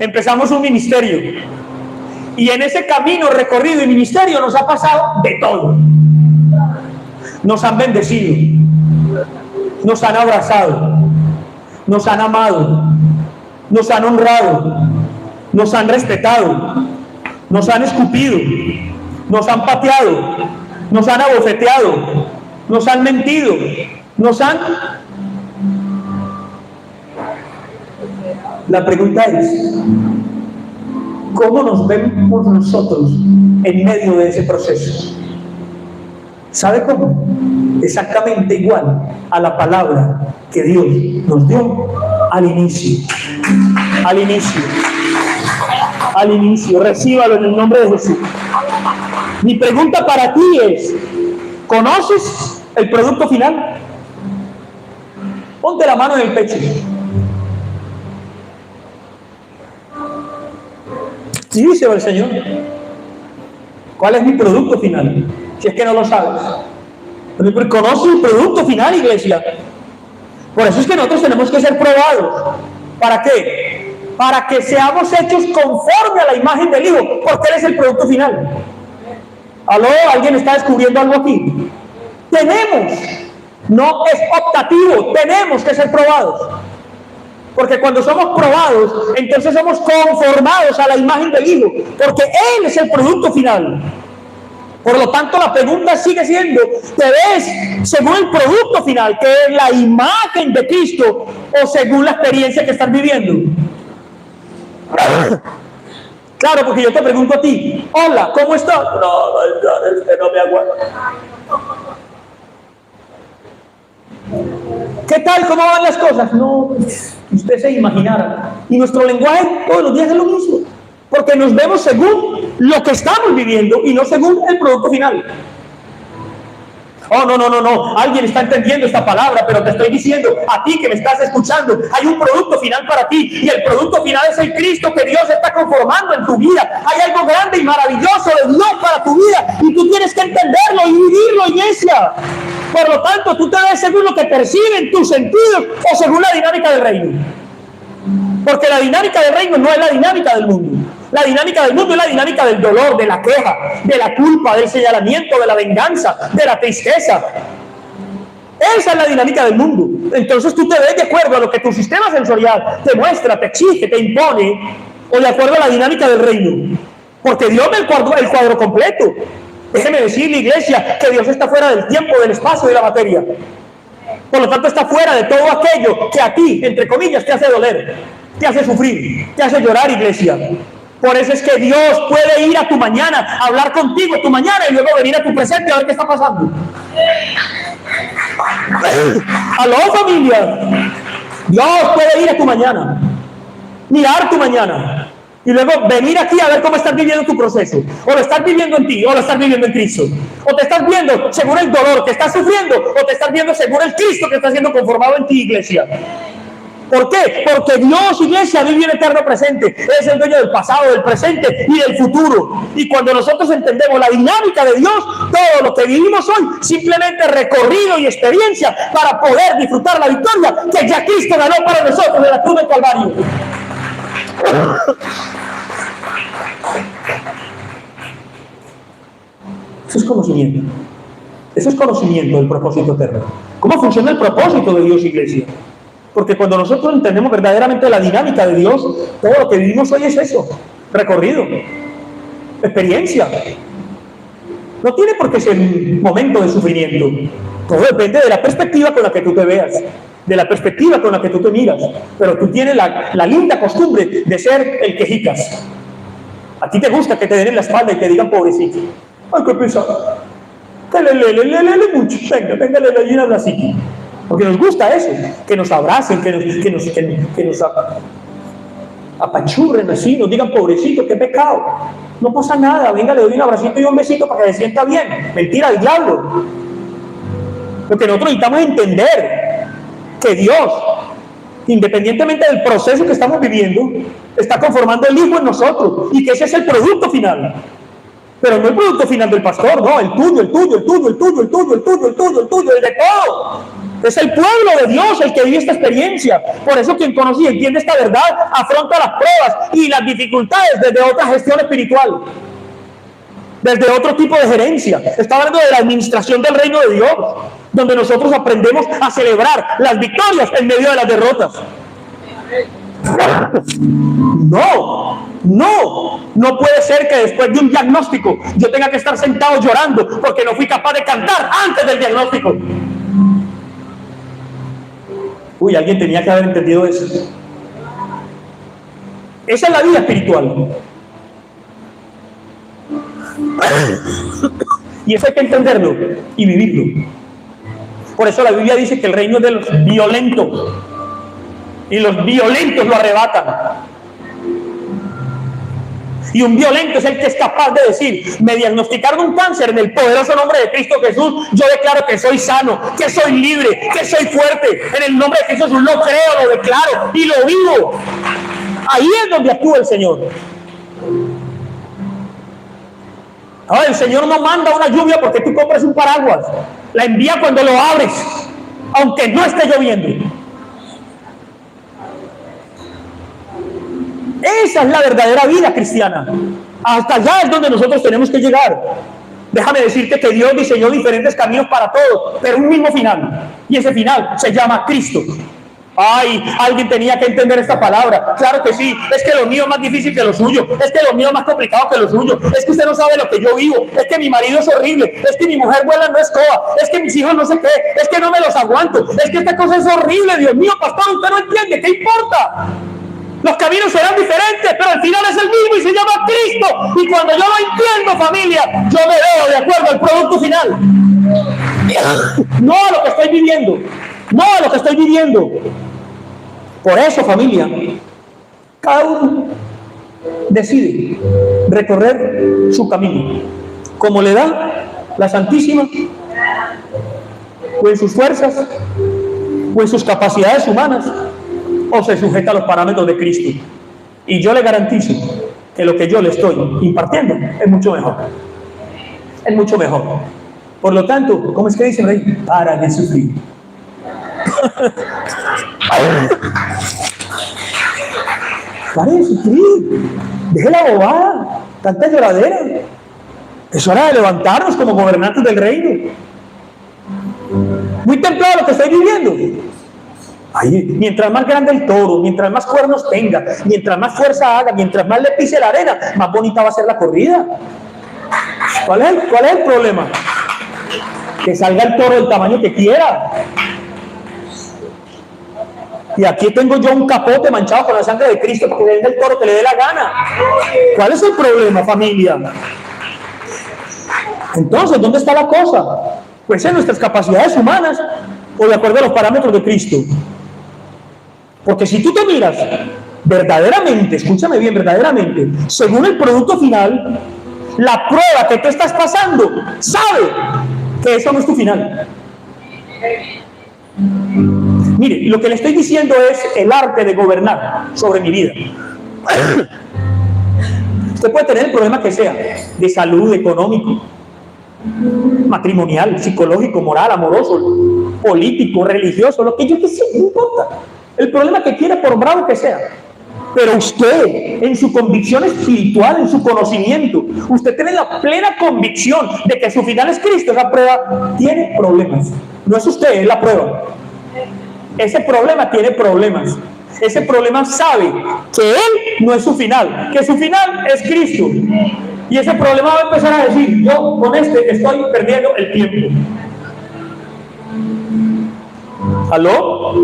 Empezamos un ministerio. Y en ese camino, recorrido y ministerio nos ha pasado de todo. Nos han bendecido. Nos han abrazado. Nos han amado. Nos han honrado. Nos han respetado. Nos han escupido. Nos han pateado. Nos han abofeteado. Nos han mentido. Nos han... La pregunta es, ¿cómo nos vemos nosotros en medio de ese proceso? ¿Sabe cómo? Exactamente igual a la palabra que Dios nos dio al inicio. Al inicio. Al inicio. Recíbalo en el nombre de Jesús. Mi pregunta para ti es, ¿conoces el producto final? Ponte la mano en el pecho. Sí, dice el Señor. ¿Cuál es mi producto final? Si es que no lo sabes. Pero conoce el producto final, iglesia. Por eso es que nosotros tenemos que ser probados. ¿Para qué? Para que seamos hechos conforme a la imagen del Hijo, porque Él es el producto final. ¿Aló? ¿Alguien está descubriendo algo aquí? Tenemos, no es optativo, tenemos que ser probados. Porque cuando somos probados, entonces somos conformados a la imagen del Hijo, porque Él es el producto final. Por lo tanto, la pregunta sigue siendo, ¿te ves según el producto final, que es la imagen de Cristo, o según la experiencia que estás viviendo? Claro, porque yo te pregunto a ti, hola, ¿cómo estás? No me aguanto. ¿Qué tal? ¿Cómo van las cosas? No, usted se imaginara. Y nuestro lenguaje todos los días es lo mismo, porque nos vemos según lo que estamos viviendo y no según el producto final. Oh, no, alguien está entendiendo esta palabra, pero te estoy diciendo a ti que me estás escuchando, hay un producto final para ti, y el producto final es el Cristo que Dios está conformando en tu vida. Hay algo grande y maravilloso de Dios para tu vida, y tú tienes que entenderlo y vivirlo, iglesia. Por lo tanto, tú te ves según lo que perciben tus sentidos o según la dinámica del reino. Porque la dinámica del reino no es la dinámica del mundo. La dinámica del mundo es la dinámica del dolor, de la queja, de la culpa, del señalamiento, de la venganza, de la tristeza. Esa es la dinámica del mundo. Entonces tú te ves de acuerdo a lo que tu sistema sensorial te muestra, te exige, te impone, o de acuerdo a la dinámica del reino. Porque Dios ve el cuadro completo. Déjeme decirle, iglesia, que Dios está fuera del tiempo, del espacio y de la materia. Por lo tanto, está fuera de todo aquello que a ti, entre comillas, te hace doler, te hace sufrir, te hace llorar, iglesia. Por eso es que Dios puede ir a tu mañana, hablar contigo tu mañana y luego venir a tu presente a ver qué está pasando. ¿Aló, familia? Dios puede ir a tu mañana, mirar tu mañana y luego venir aquí a ver cómo estás viviendo tu proceso. O lo estás viviendo en ti, o lo estás viviendo en Cristo. O te estás viendo según el dolor que estás sufriendo, o te estás viendo según el Cristo que está siendo conformado en ti, iglesia. ¿Por qué? Porque Dios, iglesia, vive en eterno presente. Es el dueño del pasado, del presente y del futuro. Y cuando nosotros entendemos la dinámica de Dios, todo lo que vivimos hoy, simplemente recorrido y experiencia para poder disfrutar la victoria que ya Cristo ganó para nosotros en la cruz del Calvario. Eso es conocimiento. Eso es conocimiento del propósito eterno. ¿Cómo funciona el propósito de Dios, iglesia? Porque cuando nosotros entendemos verdaderamente la dinámica de Dios, todo lo que vivimos hoy es eso, recorrido, experiencia. No tiene por qué ser un momento de sufrimiento. Todo depende de la perspectiva con la que tú te veas, de la perspectiva con la que tú te miras. Pero tú tienes la linda costumbre de ser el quejicas. A ti te gusta que te den en la espalda y te digan pobrecito. Ay, qué pesado. Que le mucho. Venga, le llenas la psique. Porque nos gusta eso, que nos abracen, que nos apachurren así, nos digan pobrecito, qué pecado. No pasa nada, venga, le doy un abracito y un besito para que se sienta bien. Mentira, el diablo. Lo que nosotros necesitamos es entender que Dios, independientemente del proceso que estamos viviendo, está conformando el Hijo en nosotros y que ese es el producto final. Pero no el producto final del pastor, no, el tuyo, el de todo. Es el pueblo de Dios el que vive esta experiencia. Por eso quien conoce y entiende esta verdad afronta las pruebas y las dificultades desde otra gestión espiritual, desde otro tipo de gerencia. Está hablando de la administración del reino de Dios, donde nosotros aprendemos a celebrar las victorias en medio de las derrotas. No puede ser que después de un diagnóstico yo tenga que estar sentado llorando porque no fui capaz de cantar antes del diagnóstico. Uy, alguien tenía que haber entendido eso. Esa es la vida espiritual. Y eso hay que entenderlo y vivirlo. Por eso la Biblia dice que el reino es de los violentos y los violentos lo arrebatan. Y un violento es el que es capaz de decir: me diagnosticaron un cáncer, en el poderoso nombre de Cristo Jesús yo declaro que soy sano, que soy libre, que soy fuerte. En el nombre de Cristo Jesús lo creo, lo declaro y lo vivo. Ahí es donde actúa el Señor. Ahora, el Señor no manda una lluvia porque tú compres un paraguas. La envía cuando lo abres, aunque no esté lloviendo. Esa es la verdadera vida cristiana. Hasta allá es donde nosotros tenemos que llegar. Déjame decirte que Dios diseñó diferentes caminos para todos, pero un mismo final. Y ese final se llama Cristo. Ay, alguien tenía que entender esta palabra. Claro que sí, es que lo mío es más difícil que lo suyo, es que lo mío es más complicado que lo suyo, es que usted no sabe lo que yo vivo, es que mi marido es horrible, es que mi mujer vuela no escoba, es que mis hijos no sé qué, es que no me los aguanto, es que esta cosa es horrible. Dios mío, pastor, usted no entiende, ¿qué importa? Los caminos serán diferentes, pero el final es el mismo y se llama Cristo. Y cuando yo lo entiendo, familia, yo me veo de acuerdo al producto final, no a lo que estoy viviendo, no a lo que estoy viviendo. Por eso, familia, cada uno decide recorrer su camino como le da la Santísima, o en sus fuerzas, o en sus capacidades humanas, o se sujeta a los parámetros de Cristo. Y yo le garantizo que lo que yo le estoy impartiendo es mucho mejor. Es mucho mejor. Por lo tanto, ¿cómo es que dicen ahí? Para de sufrir. Pare de sufrir, deje la bobada, tanta lloradera. Es hora de levantarnos como gobernantes del reino. Muy templado lo que estoy viviendo. Ay, mientras más grande el toro, mientras más cuernos tenga, mientras más fuerza haga, mientras más le pise la arena, más bonita va a ser la corrida. ¿Cuál es el problema? Que salga el toro del tamaño que quiera. Y aquí tengo yo un capote manchado con la sangre de Cristo para que le den el toro que le dé la gana. ¿Cuál es el problema, familia? Entonces, ¿dónde está la cosa? Pues en nuestras capacidades humanas o de acuerdo a los parámetros de Cristo. Porque si tú te miras verdaderamente, escúchame bien, verdaderamente, según el producto final, la prueba que tú estás pasando sabe que eso no es tu final. Mire, lo que le estoy diciendo es el arte de gobernar sobre mi vida. Usted puede tener el problema que sea, de salud, económico, matrimonial, psicológico, moral, amoroso, político, religioso, lo que yo que sé, no importa. El problema que quiera, por bravo que sea. Pero usted, en su convicción espiritual, en su conocimiento, usted tiene la plena convicción de que su final es Cristo. Esa prueba tiene problemas. No es usted, es la prueba. Ese problema tiene problemas. Ese problema sabe que él no es su final, que su final es Cristo. Y ese problema va a empezar a decir: yo con este estoy perdiendo el tiempo. ¿Aló?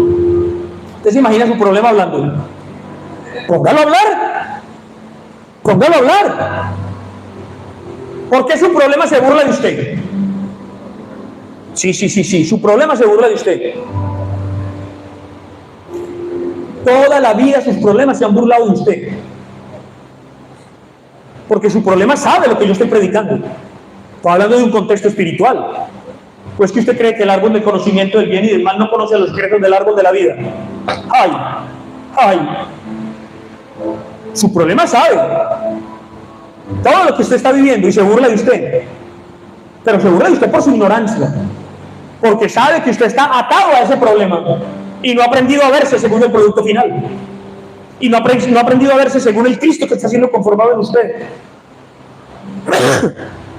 ¿Usted se imagina su problema hablando? Póngalo a hablar. Póngalo a hablar. ¿Por qué su problema se burla de usted? Sí, su problema se burla de usted. Toda la vida sus problemas se han burlado de usted. Porque su problema sabe lo que yo estoy predicando. Estoy hablando de un contexto espiritual. Pues que usted cree que el árbol del conocimiento del bien y del mal no conoce los secretos del árbol de la vida. ¡Ay! Su problema sabe todo lo que usted está viviendo y se burla de usted. Pero se burla de usted por su ignorancia. Porque sabe que usted está atado a ese problema y no ha aprendido a verse según el producto final. Y no ha aprendido a verse según el Cristo que está siendo conformado en usted.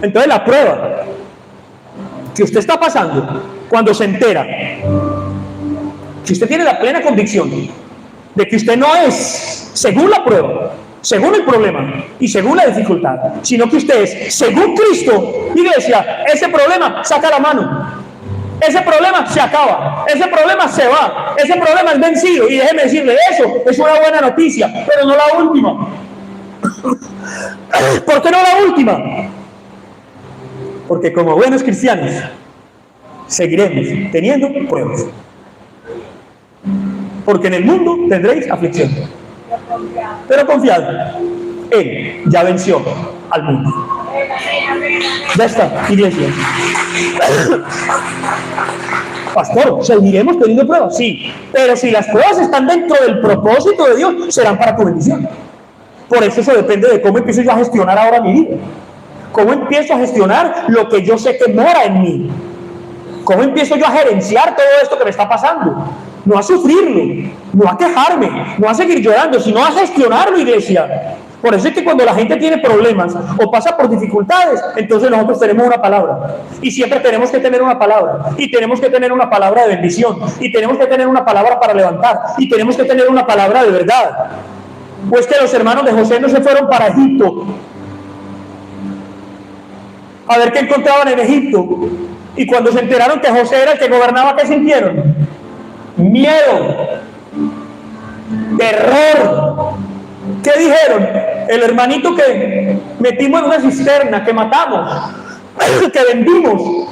Entonces la prueba que usted está pasando, cuando se entera que usted tiene la plena convicción de que usted no es según la prueba, según el problema y según la dificultad, sino que usted es según Cristo, iglesia, ese problema saca la mano. Ese problema se acaba, ese problema se va, ese problema es vencido. Y déjeme decirle, eso es una buena noticia, pero no la última. ¿Por qué no la última? Porque como buenos cristianos seguiremos teniendo pruebas. Porque en el mundo tendréis aflicción, pero confiad, Él ya venció al mundo. Ya está, iglesia. Pastor, ¿seguiremos teniendo pruebas? Sí, pero si las pruebas están dentro del propósito de Dios, serán para tu bendición. Por eso depende de cómo empiezo yo a gestionar ahora mi vida. ¿Cómo empiezo a gestionar lo que yo sé que mora en mí? ¿Cómo empiezo yo a gerenciar todo esto que me está pasando? No a sufrirlo, no a quejarme, no a seguir llorando, sino a gestionarlo, iglesia. Por eso es que cuando la gente tiene problemas o pasa por dificultades, entonces nosotros tenemos una palabra. Y siempre tenemos que tener una palabra. Y tenemos que tener una palabra de bendición. Y tenemos que tener una palabra para levantar. Y tenemos que tener una palabra de verdad. Pues que los hermanos de José no se fueron para Egipto a ver qué encontraban en Egipto. Y cuando se enteraron que José era el que gobernaba, ¿qué sintieron? Miedo, terror. ¿Qué dijeron? El hermanito que metimos en una cisterna, que matamos, que vendimos,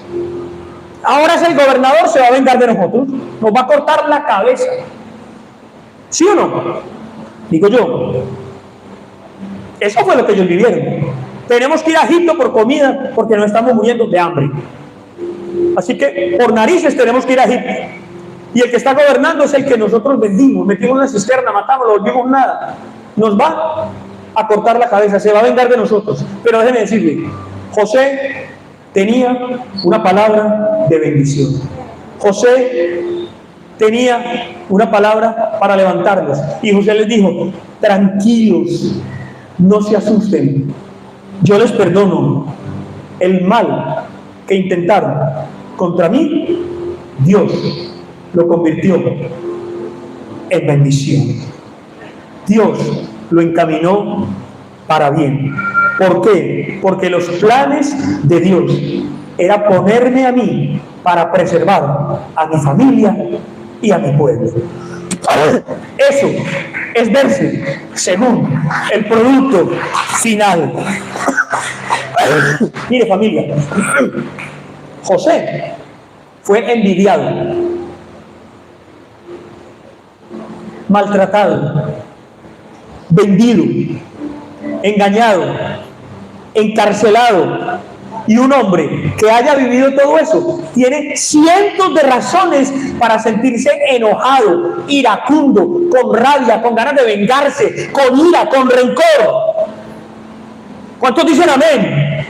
ahora es el gobernador, se va a vengar de nosotros, nos va a cortar la cabeza. ¿Sí o no? Digo yo. Eso fue lo que ellos vivieron. Tenemos que ir a Egipto por comida porque nos estamos muriendo de hambre. Así que por narices tenemos que ir a Egipto. Y el que está gobernando es el que nosotros vendimos, metimos en una cisterna, matamos, lo volvimos nada. Nos va a cortar la cabeza, se va a vengar de nosotros. Pero déjeme decirle, José tenía una palabra de bendición. José tenía una palabra para levantarlos. Y José les dijo, tranquilos, no se asusten, yo les perdono el mal que intentaron contra mí. Dios lo convirtió en bendición. Dios lo encaminó para bien. ¿Por qué? Porque los planes de Dios era ponerme a mí para preservar a mi familia y a mi pueblo. Eso es verse según el producto final. Mire, familia, José fue envidiado, maltratado, vendido, engañado, encarcelado. Y un hombre que haya vivido todo eso tiene cientos de razones para sentirse enojado, iracundo, con rabia, con ganas de vengarse, con ira, con rencor. ¿Cuántos dicen amén?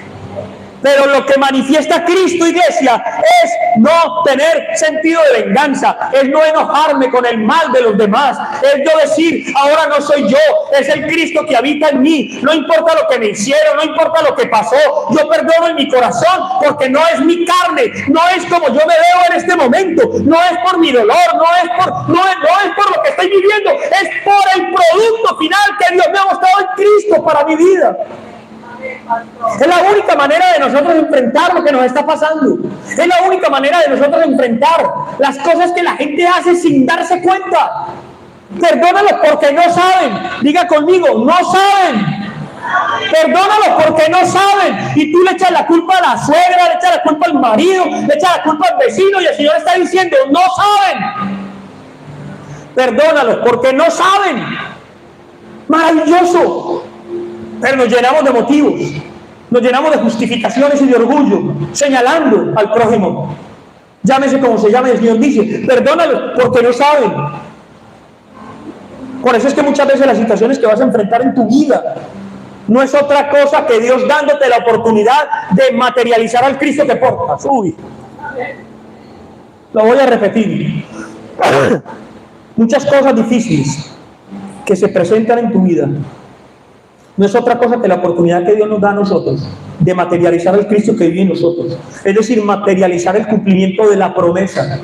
Pero lo que manifiesta Cristo, iglesia, es no tener sentido de venganza, es no enojarme con el mal de los demás, es yo decir, ahora no soy yo, es el Cristo que habita en mí, no importa lo que me hicieron, no importa lo que pasó, yo perdono en mi corazón, porque no es mi carne, no es como yo me veo en este momento, no es por mi dolor, no es por lo que estoy viviendo, es por el producto final que Dios me ha mostrado en Cristo para mi vida. Es la única manera de nosotros enfrentar lo que nos está pasando. Es la única manera de nosotros enfrentar las cosas que la gente hace sin darse cuenta. Perdónalos porque no saben. Diga conmigo, no saben. Perdónalos porque no saben. Y tú le echas la culpa a la suegra, le echas la culpa al marido, le echas la culpa al vecino, y el Señor está diciendo, no saben. Perdónalos porque no saben. Maravilloso. Pero nos llenamos de motivos, nos llenamos de justificaciones y de orgullo, señalando al prójimo. Llámese como se llame, el Señor dice, perdónalo porque no saben. Por eso es que muchas veces las situaciones que vas a enfrentar en tu vida no es otra cosa que Dios dándote la oportunidad de materializar al Cristo que portas. Uy, lo voy a repetir. Muchas cosas difíciles que se presentan en tu vida no es otra cosa que la oportunidad que Dios nos da a nosotros de materializar el Cristo que vive en nosotros. Es decir, materializar el cumplimiento de la promesa,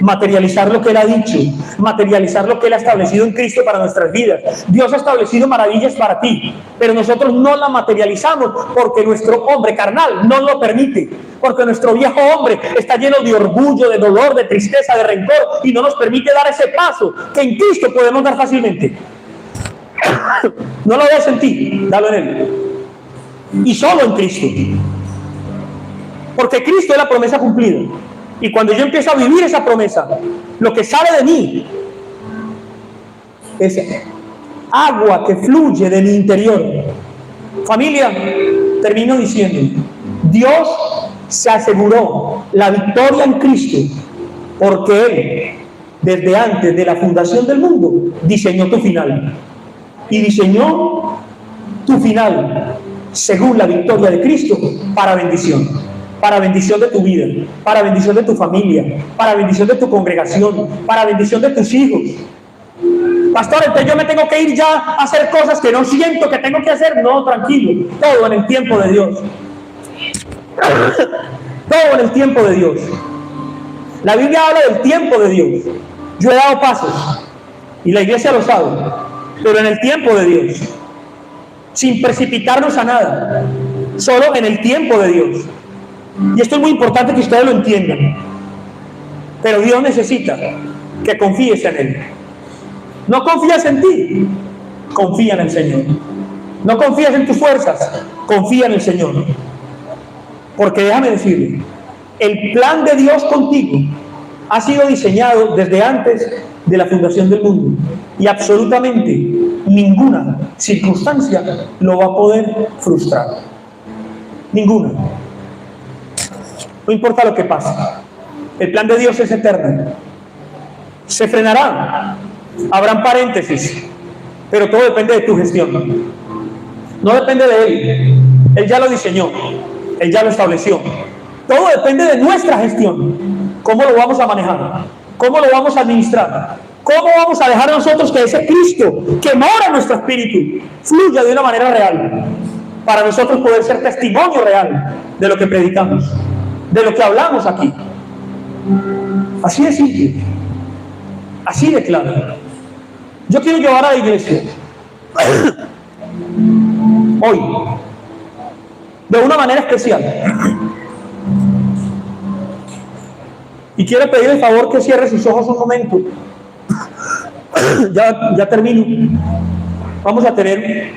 materializar lo que Él ha dicho, materializar lo que Él ha establecido en Cristo para nuestras vidas. Dios ha establecido maravillas para ti, pero nosotros no la materializamos porque nuestro hombre carnal no lo permite, porque nuestro viejo hombre está lleno de orgullo, de dolor, de tristeza, de rencor, y no nos permite dar ese paso que en Cristo podemos dar fácilmente. No lo ves en ti, dalo en Él. Y solo en Cristo. Porque Cristo es la promesa cumplida. Y cuando yo empiezo a vivir esa promesa, lo que sale de mí es agua que fluye de mi interior. Familia, termino diciendo, Dios se aseguró la victoria en Cristo porque Él, desde antes de la fundación del mundo, diseñó tu final. Y diseñó tu final según la victoria de Cristo, para bendición de tu vida, para bendición de tu familia, para bendición de tu congregación, para bendición de tus hijos. Pastor, entonces yo me tengo que ir ya a hacer cosas que no siento que tengo que hacer. No, tranquilo, todo en el tiempo de Dios. Todo en el tiempo de Dios. La Biblia habla del tiempo de Dios. Yo he dado pasos y la iglesia lo sabe, pero en el tiempo de Dios, sin precipitarnos a nada, solo en el tiempo de Dios. Y esto es muy importante que ustedes lo entiendan. Pero Dios necesita que confíes en Él. No confías en ti, confía en el Señor. No confías en tus fuerzas, confía en el Señor. Porque déjame decirle, el plan de Dios contigo ha sido diseñado desde antes de la fundación del mundo, y absolutamente ninguna circunstancia lo va a poder frustrar. Ninguna. No importa lo que pase, el plan de Dios es eterno. Se frenará, habrán paréntesis, pero todo depende de tu gestión. No depende de Él. Él ya lo diseñó, Él ya lo estableció. Todo depende de nuestra gestión. ¿Cómo lo vamos a manejar? ¿Cómo lo vamos a administrar? ¿Cómo vamos a dejar a nosotros que ese Cristo que mora en nuestro espíritu fluya de una manera real, para nosotros poder ser testimonio real de lo que predicamos, de lo que hablamos aquí? Así de simple, así de claro. Yo quiero llevar a la iglesia hoy de una manera especial, y quiero pedir el favor que cierre sus ojos un momento. Ya termino. Vamos a tener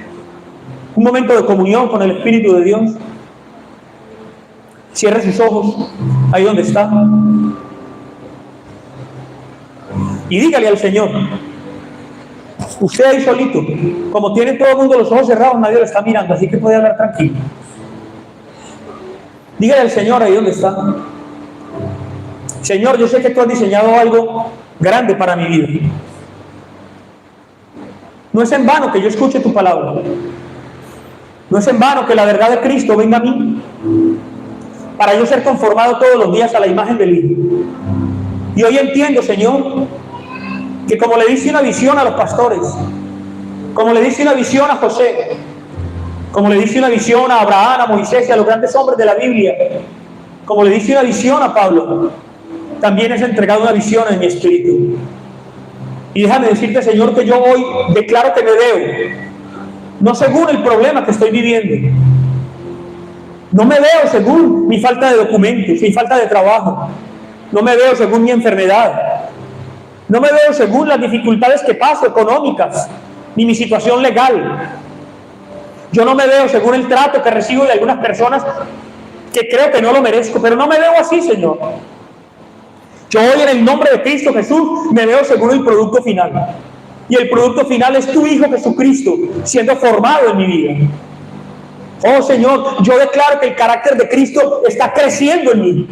un momento de comunión con el Espíritu de Dios. Cierre sus ojos ahí donde está y dígale al Señor, usted ahí solito, como tiene todo el mundo los ojos cerrados, nadie lo está mirando, así que puede hablar tranquilo. Dígale al Señor ahí donde está, Señor, yo sé que tú has diseñado algo grande para mi vida. No es en vano que yo escuche tu palabra. No es en vano que la verdad de Cristo venga a mí, para yo ser conformado todos los días a la imagen del Hijo. Y hoy entiendo, Señor, que como le diste una visión a los pastores, como le diste una visión a José, como le diste una visión a Abraham, a Moisés y a los grandes hombres de la Biblia, como le diste una visión a Pablo, también has entregado una visión en mi espíritu. Y déjame decirte, Señor, que yo hoy declaro que me veo, no según el problema que estoy viviendo, no me veo según mi falta de documentos, mi falta de trabajo, no me veo según mi enfermedad, no me veo según las dificultades que paso económicas, ni mi situación legal. Yo no me veo según el trato que recibo de algunas personas que creo que no lo merezco, pero no me veo así, Señor. Yo hoy, en el nombre de Cristo Jesús, me veo según el producto final. Y el producto final es tu Hijo Jesucristo siendo formado en mi vida. Oh Señor, yo declaro que el carácter de Cristo está creciendo en mí.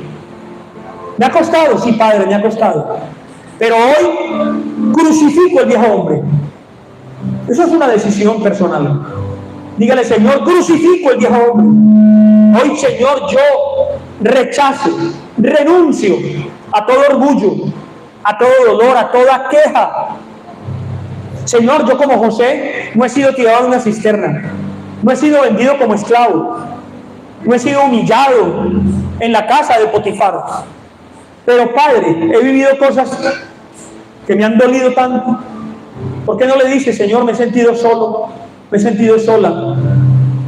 Me ha costado, sí, Padre, me ha costado. Pero hoy crucifico el viejo hombre. Eso es una decisión personal. Dígale, Señor, crucifico el viejo hombre. Hoy, Señor, yo rechazo, renuncio a todo orgullo, a todo dolor, a toda queja. Señor, yo como José no he sido tirado en una cisterna, no he sido vendido como esclavo, no he sido humillado en la casa de Potifar. Pero Padre, he vivido cosas que me han dolido tanto. ¿Por qué no le dices, Señor, me he sentido solo, me he sentido sola,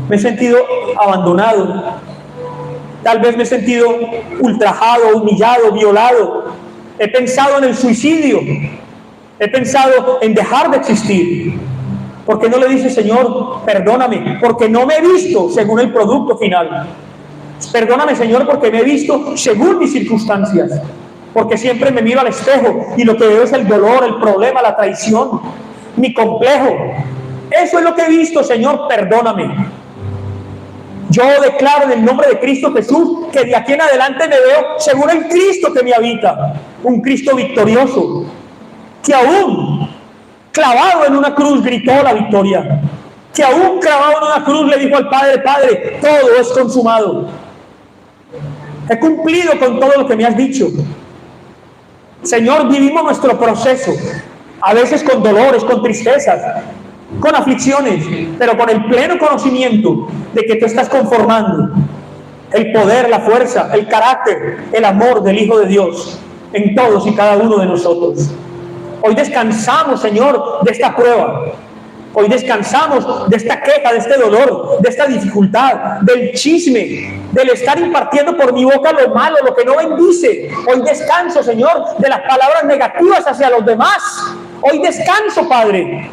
me he sentido abandonado, tal vez me he sentido ultrajado, humillado, violado, he pensado en el suicidio, he pensado en dejar de existir? ¿Por qué no le dices, Señor, perdóname, porque no me he visto según el producto final? Perdóname, Señor, porque me he visto según mis circunstancias, porque siempre me miro al espejo y lo que veo es el dolor, el problema, la traición, mi complejo. Eso es lo que he visto, Señor, perdóname. Yo declaro en el nombre de Cristo Jesús que de aquí en adelante me veo según el Cristo que me habita, un Cristo victorioso, que aún clavado en una cruz gritó la victoria. que aún clavado en una cruz le dijo al Padre: Padre, todo es consumado. He cumplido con todo lo que me has dicho. Señor, vivimos nuestro proceso, a veces con dolores, con tristezas, con aflicciones, pero con el pleno conocimiento de que tú estás conformando el poder, la fuerza, el carácter, el amor del Hijo de Dios en todos y cada uno de nosotros. Hoy descansamos, Señor, de esta prueba. Hoy descansamos de esta queja, de este dolor, de esta dificultad, del chisme, del estar impartiendo por mi boca lo malo, lo que no bendice. Hoy descanso, Señor, de las palabras negativas hacia los demás. Hoy descanso, Padre,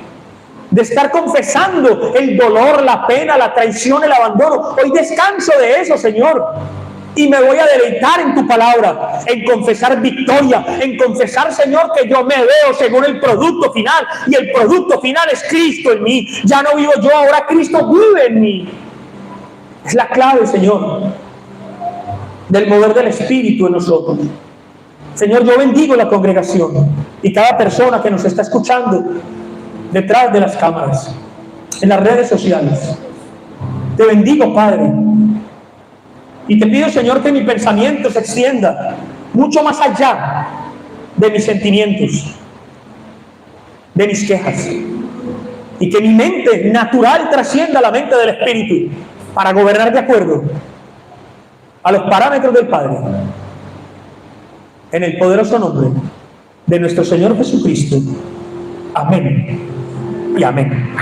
de estar confesando el dolor, la pena, la traición, el abandono. Hoy descanso de eso, Señor. Y me voy a deleitar en tu palabra, en confesar victoria, en confesar, Señor, que yo me veo según el producto final. Y el producto final es Cristo en mí. Ya no vivo yo, ahora Cristo vive en mí. Es la clave, Señor, del mover del Espíritu en nosotros. Señor, yo bendigo la congregación y cada persona que nos está escuchando detrás de las cámaras, en las redes sociales. Te bendigo, Padre. Y te pido, Señor, que mi pensamiento se extienda mucho más allá de mis sentimientos, de mis quejas. Y que mi mente natural trascienda la mente del Espíritu para gobernar de acuerdo a los parámetros del Padre. En el poderoso nombre de nuestro Señor Jesucristo. Amén y amén.